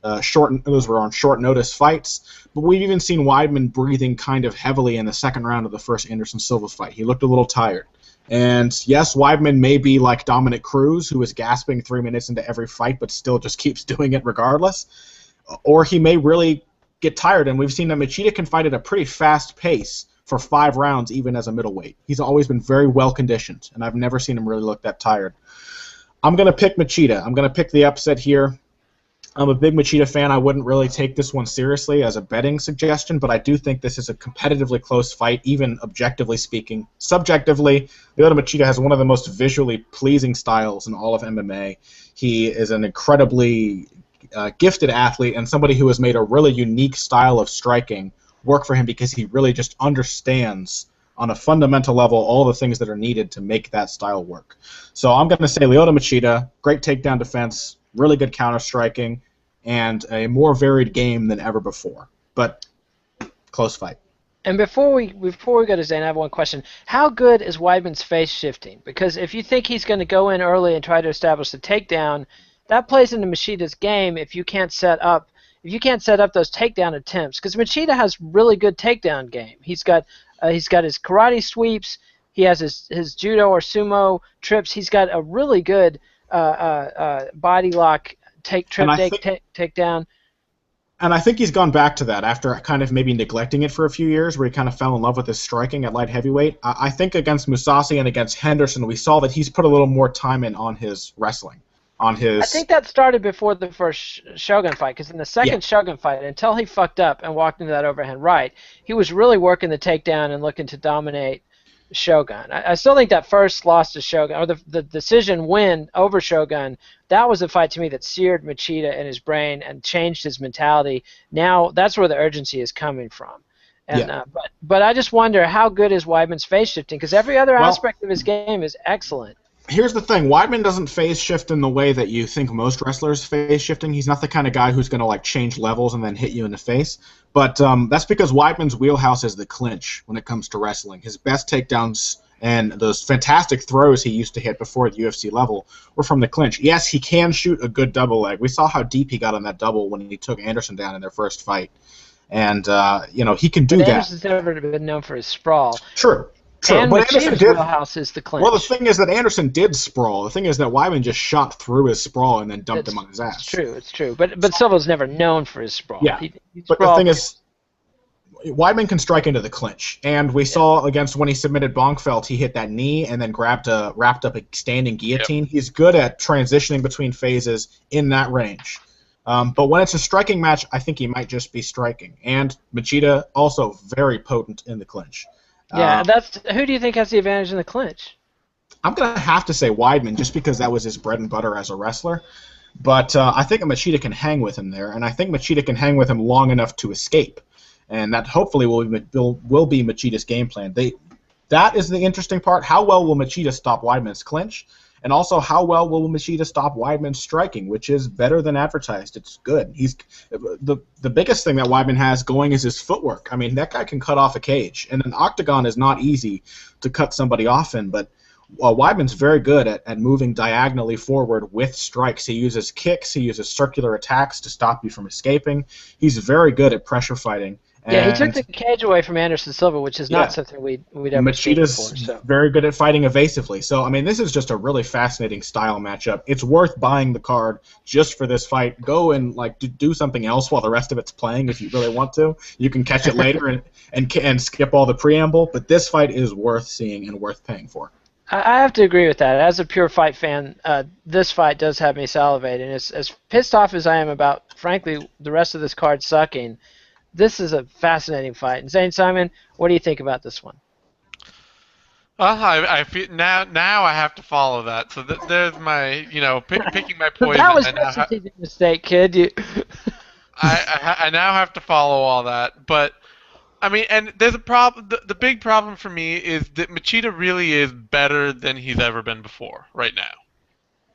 those were on short notice fights. But we've even seen Weidman breathing kind of heavily in the second round of the first Anderson Silva fight. He looked a little tired. And yes, Weidman may be like Dominic Cruz, who is gasping 3 minutes into every fight, but still just keeps doing it regardless. Or he may really get tired, and we've seen that Machida can fight at a pretty fast pace for 5 rounds, even as a middleweight. He's always been very well conditioned, and I've never seen him really look that tired. I'm going to pick Machida. I'm going to pick the upset here. I'm a big Machida fan. I wouldn't really take this one seriously as a betting suggestion, but I do think this is a competitively close fight, even objectively speaking. Subjectively, Lyoto Machida has one of the most visually pleasing styles in all of MMA. He is an incredibly gifted athlete and somebody who has made a really unique style of striking work for him, because he really just understands on a fundamental level all the things that are needed to make that style work. So I'm going to say Lyoto Machida, great takedown defense, really good counter striking, and a more varied game than ever before. But close fight. And before we go to Zane, I have one question. How good is Weidman's face shifting? Because if you think he's going to go in early and try to establish the takedown, that plays into Machida's game if you can't set up those takedown attempts. Because Machida has really good takedown game. He's got his karate sweeps. He has his judo or sumo trips. He's got a really good body lock takedown. And I think he's gone back to that after kind of maybe neglecting it for a few years, where he kind of fell in love with his striking at light heavyweight. I think against Mousasi and against Henderson, we saw that he's put a little more time in on his wrestling. I think that started before the first Shogun fight, because in the second Shogun fight, until he fucked up and walked into that overhand right, he was really working the takedown and looking to dominate Shogun. I still think that first loss to Shogun, or the decision win over Shogun, that was the fight to me that seared Machida in his brain and changed his mentality. Now that's where the urgency is coming from. And but I just wonder, how good is Weidman's phase shifting? Because every other aspect of his game is excellent. Here's the thing. Weidman doesn't phase shift in the way that you think most wrestlers phase shifting. He's not the kind of guy who's going to like change levels and then hit you in the face. But that's because Weidman's wheelhouse is the clinch when it comes to wrestling. His best takedowns and those fantastic throws he used to hit before the UFC level were from the clinch. Yes, he can shoot a good double leg. We saw how deep he got on that double when he took Anderson down in their first fight. And, he can do that. Anderson's never been known for his sprawl. Sure. And but Machida's wheelhouse is the clinch. Well, the thing is that Anderson did sprawl. The thing is that Weidman just shot through his sprawl and then dumped him on his ass. It's true. But Silva's never known for his sprawl. Yeah, but the thing is, Weidman can strike into the clinch. And we saw against when he submitted Bonkfeld, he hit that knee and then wrapped up a standing guillotine. Yep. He's good at transitioning between phases in that range. But when it's a striking match, I think he might just be striking. And Machida also very potent in the clinch. Yeah, who do you think has the advantage in the clinch? I'm going to have to say Weidman just because that was his bread and butter as a wrestler. But I think Machida can hang with him there, and I think Machida can hang with him long enough to escape. And that hopefully will be Machida's game plan. That is the interesting part. How well will Machida stop Weidman's clinch? And also, how well will Machida stop Weidman's striking, which is better than advertised. It's good. He's the biggest thing that Weidman has going is his footwork. I mean, that guy can cut off a cage, and an octagon is not easy to cut somebody off in, but Weidman's very good at moving diagonally forward with strikes. He uses kicks. He uses circular attacks to stop you from escaping. He's very good at pressure fighting. Yeah, he took the cage away from Anderson Silva, which is not something we'd ever seen before. Machida's very good at fighting evasively. So, I mean, this is just a really fascinating style matchup. It's worth buying the card just for this fight. Go and do something else while the rest of it's playing if you really want to. You can catch it later and skip all the preamble. But this fight is worth seeing and worth paying for. I have to agree with that. As a pure fight fan, this fight does have me salivating. As pissed off as I am about, frankly, the rest of this card sucking, this is a fascinating fight. And Zane Simon, what do you think about this one? Well, I feel now I have to follow that. So there's my picking my poison. That was a strategic mistake, kid. I now have to follow all that, but. I mean, and there's a problem. The big problem for me is that Machida really is better than he's ever been before right now.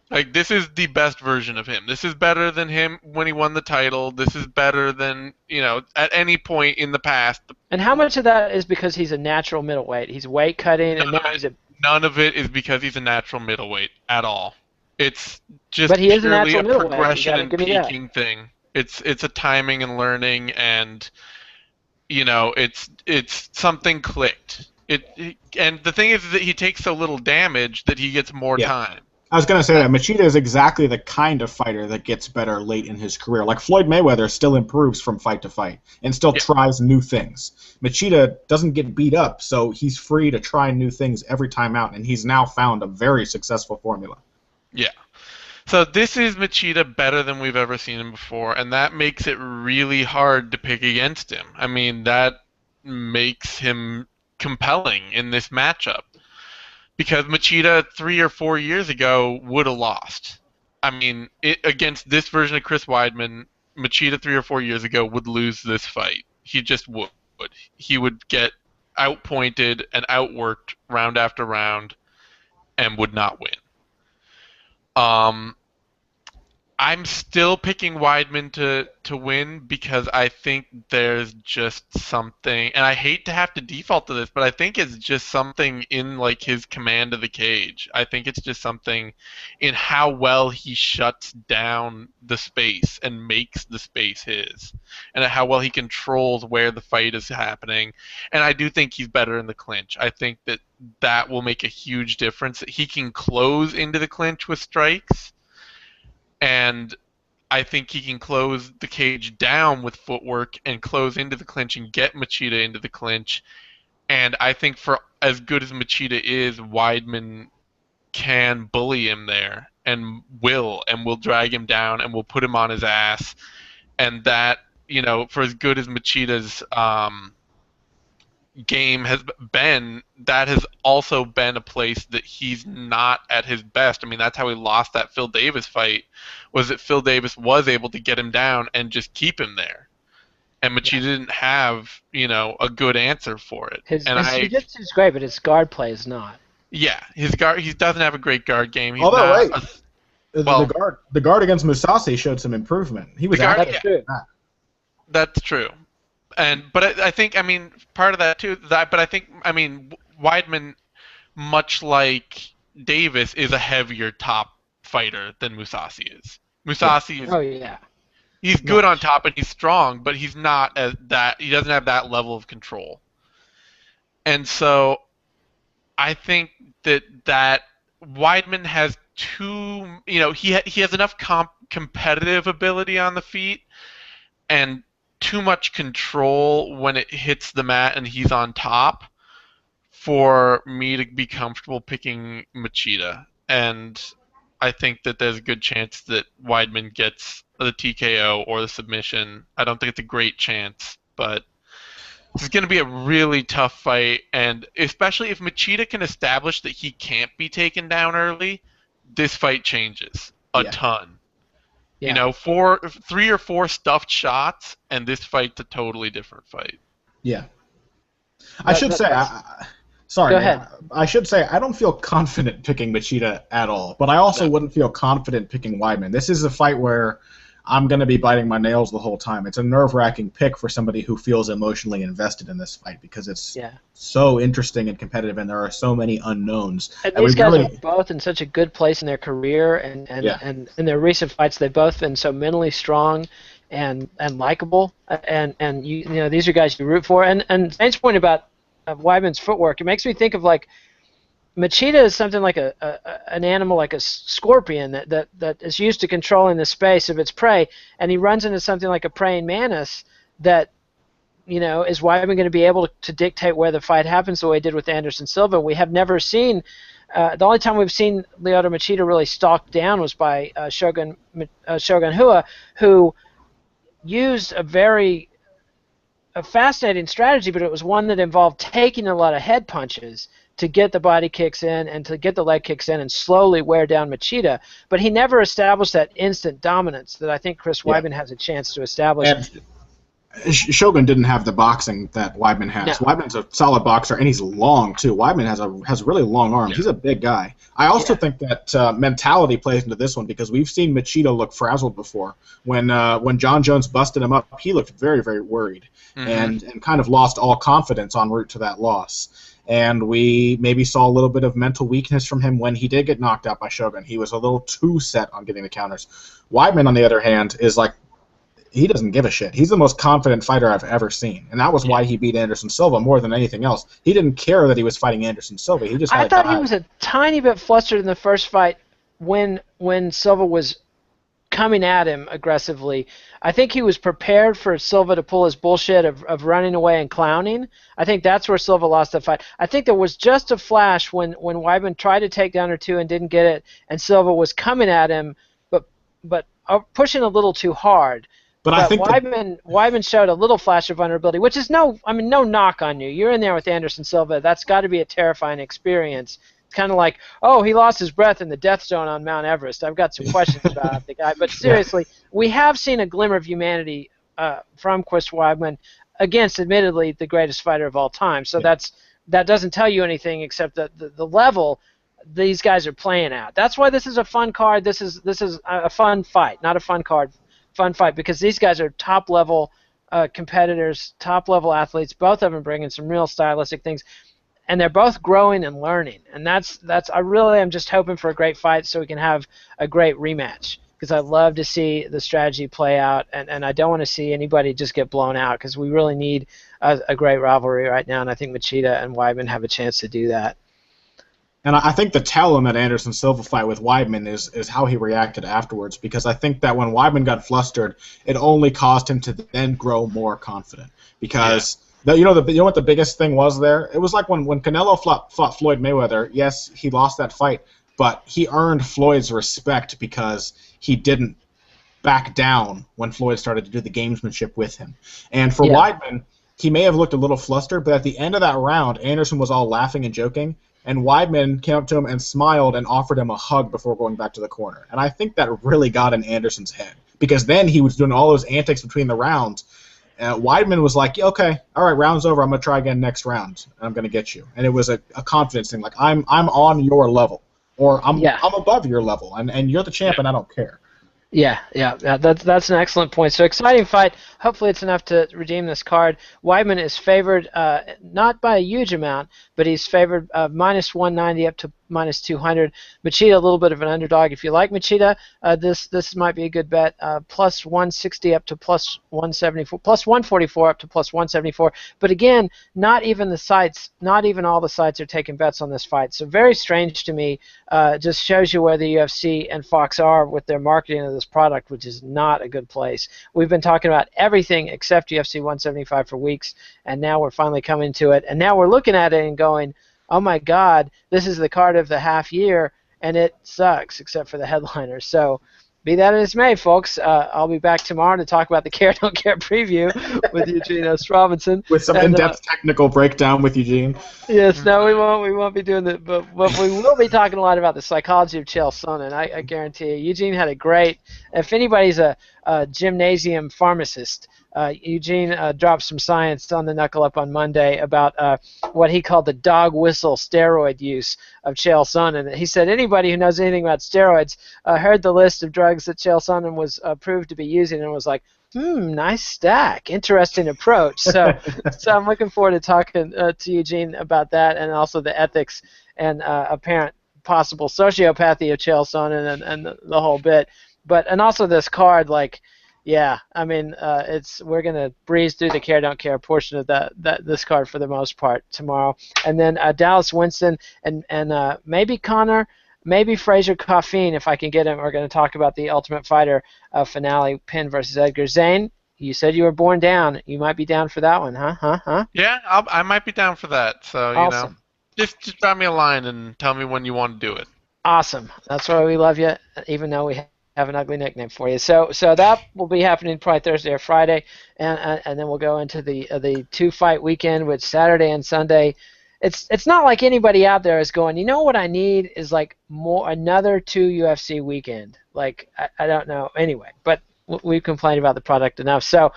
Like, this is the best version of him. This is better than him when he won the title. This is better than, at any point in the past. And how much of that is because he's a natural middleweight? He's weight cutting, and now he's None of it is because he's a natural middleweight at all. It's just but he is purely a progression and peaking thing. It's a timing and learning and... it's something clicked. And the thing is that he takes so little damage that he gets more time. I was going to say that Machida is exactly the kind of fighter that gets better late in his career. Like Floyd Mayweather still improves from fight to fight and still tries new things. Machida doesn't get beat up, so he's free to try new things every time out, and he's now found a very successful formula. Yeah. So this is Machida better than we've ever seen him before, and that makes it really hard to pick against him. I mean, that makes him compelling in this matchup. Because Machida 3 or 4 years ago would have lost. I mean, against this version of Chris Weidman, Machida 3 or 4 years ago would lose this fight. He just would. He would get outpointed and outworked round after round and would not win. I'm still picking Weidman to win because I think there's just something, and I hate to have to default to this, but I think it's just something in his command of the cage. I think it's just something in how well he shuts down the space and makes the space his, and how well he controls where the fight is happening. And I do think he's better in the clinch. I think that will make a huge difference. That he can close into the clinch with strikes. And I think he can close the cage down with footwork and close into the clinch and get Machida into the clinch. And I think for as good as Machida is, Weidman can bully him there and will drag him down and will put him on his ass. And that, for as good as Machida's game has been, that has also been a place that he's not at his best. I mean, that's how he lost that Phil Davis fight, was that Phil Davis was able to get him down and just keep him there. And Machida didn't have, a good answer for it. His jiu-jitsu is great, but his guard play is not. Yeah, his guard, he doesn't have a great guard game. He's Although, not the guard against Mousasi showed some improvement. He was That's true. But I think, part of that too, but I think, Weidman, much like Davis, is a heavier top fighter than Mousasi is. Mousasi is. Oh, yeah. He's good on top and he's strong, but he's not he doesn't have that level of control. And so I think that Weidman has he has enough competitive ability on the feet and too much control when it hits the mat and he's on top for me to be comfortable picking Machida. And I think that there's a good chance that Weidman gets the TKO or the submission. I don't think it's a great chance, but this is going to be a really tough fight, and especially if Machida can establish that he can't be taken down early, this fight changes a Yeah. ton. You Yeah. know, 3 or 4 stuffed shots, and this fight's a totally different fight. Yeah. I should say, sorry, Go Nate. ahead. I should say I don't feel confident picking Machida at all, but I also No. wouldn't feel confident picking Weidman. This is a fight where I'm going to be biting my nails the whole time. It's a nerve-wracking pick for somebody who feels emotionally invested in this fight because it's so interesting and competitive, and there are so many unknowns. And these guys are both in such a good place in their career, and in their recent fights, they've both been so mentally strong and likable, and you know these are guys you root for. And Zane's point about Weidman's footwork, it makes me think of like Machida is something like an animal, like a scorpion that is used to controlling the space of its prey, and he runs into something like a praying mantis that, you know, is Weidman going to be able to dictate where the fight happens the way he did with Anderson Silva? We have never seen. The only time we've seen Lyoto Machida really stalked down was by Shogun Rua, who used a fascinating strategy, but it was one that involved taking a lot of head punches to get the body kicks in and to get the leg kicks in and slowly wear down Machida. But he never established that instant dominance that I think Chris Weidman has a chance to establish. And Shogun didn't have the boxing that Weidman has. No. Weidman's a solid boxer, and he's long, too. Weidman has really long arms. Yeah. He's a big guy. I also think that mentality plays into this one because we've seen Machida look frazzled before. When John Jones busted him up, he looked very, very worried and kind of lost all confidence en route to that loss. And we maybe saw a little bit of mental weakness from him when he did get knocked out by Shogun. He was a little too set on getting the counters. Weidman, on the other hand, is like, he doesn't give a shit. He's the most confident fighter I've ever seen, and that was why he beat Anderson Silva more than anything else. He didn't care that he was fighting Anderson Silva. He just I thought he was a tiny bit flustered in the first fight when Silva was coming at him aggressively. I think he was prepared for Silva to pull his bullshit of running away and clowning. I think that's where Silva lost that fight. I think there was just a flash when Weidman tried to take down or two and didn't get it, and Silva was coming at him, but pushing a little too hard. But I think Weidman showed a little flash of vulnerability, which is no knock on you. You're in there with Anderson Silva. That's got to be a terrifying experience. It's kind of like, oh, he lost his breath in the death zone on Mount Everest. I've got some questions about the guy. But seriously, we have seen a glimmer of humanity from Chris Weidman against, admittedly, the greatest fighter of all time. So that doesn't tell you anything except that the level these guys are playing at. That's why this is a fun card. This is a fun fight, not a fun card. Fun fight because these guys are top-level competitors, top-level athletes. Both of them bringing some real stylistic things, and they're both growing and learning. And that's I really am just hoping for a great fight so we can have a great rematch because I love to see the strategy play out, and I don't want to see anybody just get blown out because we really need a great rivalry right now, and I think Machida and Weidman have a chance to do that. And I think the tell in that Anderson Silva fight with Weidman is how he reacted afterwards, because I think that when Weidman got flustered, it only caused him to then grow more confident. Because you know what the biggest thing was there? It was like when Canelo fought Floyd Mayweather. Yes, he lost that fight, but he earned Floyd's respect because he didn't back down when Floyd started to do the gamesmanship with him. And for Weidman, he may have looked a little flustered, but at the end of that round, Anderson was all laughing and joking. And Weidman came up to him and smiled and offered him a hug before going back to the corner. And I think that really got in Anderson's head because then he was doing all those antics between the rounds. Weidman was like, okay, all right, round's over. I'm going to try again next round, and I'm going to get you. And it was a confidence thing, like I'm on your level, or I'm above your level, and you're the champ, and I don't care. Yeah, that's an excellent point. So exciting fight. Hopefully it's enough to redeem this card. Weidman is favored not by a huge amount, but he's favored minus 190 up to minus 200. Machida, a little bit of an underdog. If you like Machida, this might be a good bet. Plus 160 up to plus 174, plus 144 up to plus 174. But again, not even all the sites are taking bets on this fight. So very strange to me. Just shows you where the UFC and Fox are with their marketing of this product, which is not a good place. We've been talking about everything except UFC 175 for weeks, and now we're finally coming to it. And now we're looking at it and going, oh my God, this is the card of the half year, and it sucks except for the headliner. So be that as it may, folks, I'll be back tomorrow to talk about the Care Don't Care preview with Eugene S. Robinson. With some in-depth technical breakdown with Eugene. Yes, no, we won't. We won't be doing that, but we will be talking a lot about the psychology of Chael Sonnen. I guarantee you, Eugene had a great. If anybody's a gymnasium pharmacist, Eugene dropped some science on the Knuckle Up on Monday about what he called the dog whistle steroid use of Chael Sonnen. He said anybody who knows anything about steroids heard the list of drugs that Chael Sonnen was proved to be using and was like, nice stack. Interesting approach. So I'm looking forward to talking to Eugene about that, and also the ethics and apparent possible sociopathy of Chael Sonnen and the whole bit. And also this card, like, yeah, I mean, we're gonna breeze through the Care Don't Care portion of this card for the most part tomorrow, and then Dallas Winston and maybe Connor. Maybe Fraser Coffin, if I can get him. We're going to talk about the Ultimate Fighter finale, Penn versus Edgar. Zane, you said you were born down. You might be down for that one, huh? Yeah, I might be down for that. So, awesome. Just drop me a line and tell me when you want to do it. Awesome. That's why we love you, even though we have an ugly nickname for you. So that will be happening probably Thursday or Friday, and then we'll go into the 2-fight weekend with Saturday and Sunday. It's not like anybody out there is going, you know what I need is like another 2 UFC weekend. Like, I don't know. Anyway, but we've complained about the product enough. So,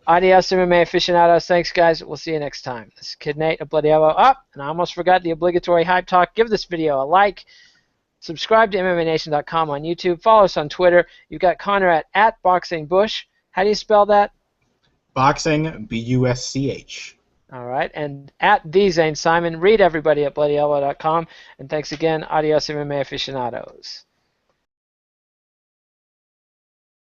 adios, MMA aficionados. Thanks, guys. We'll see you next time. This is Kid Nate of Bloody Elbow Up, and I almost forgot the obligatory hype talk. Give this video a like. Subscribe to MMANation.com on YouTube. Follow us on Twitter. You've got Connor at BoxingBush. How do you spell that? Boxing, B-U-S-C-H. All right, and at the Zane Simon. Read everybody at BloodyElbow.com. And thanks again. Adios, MMA aficionados.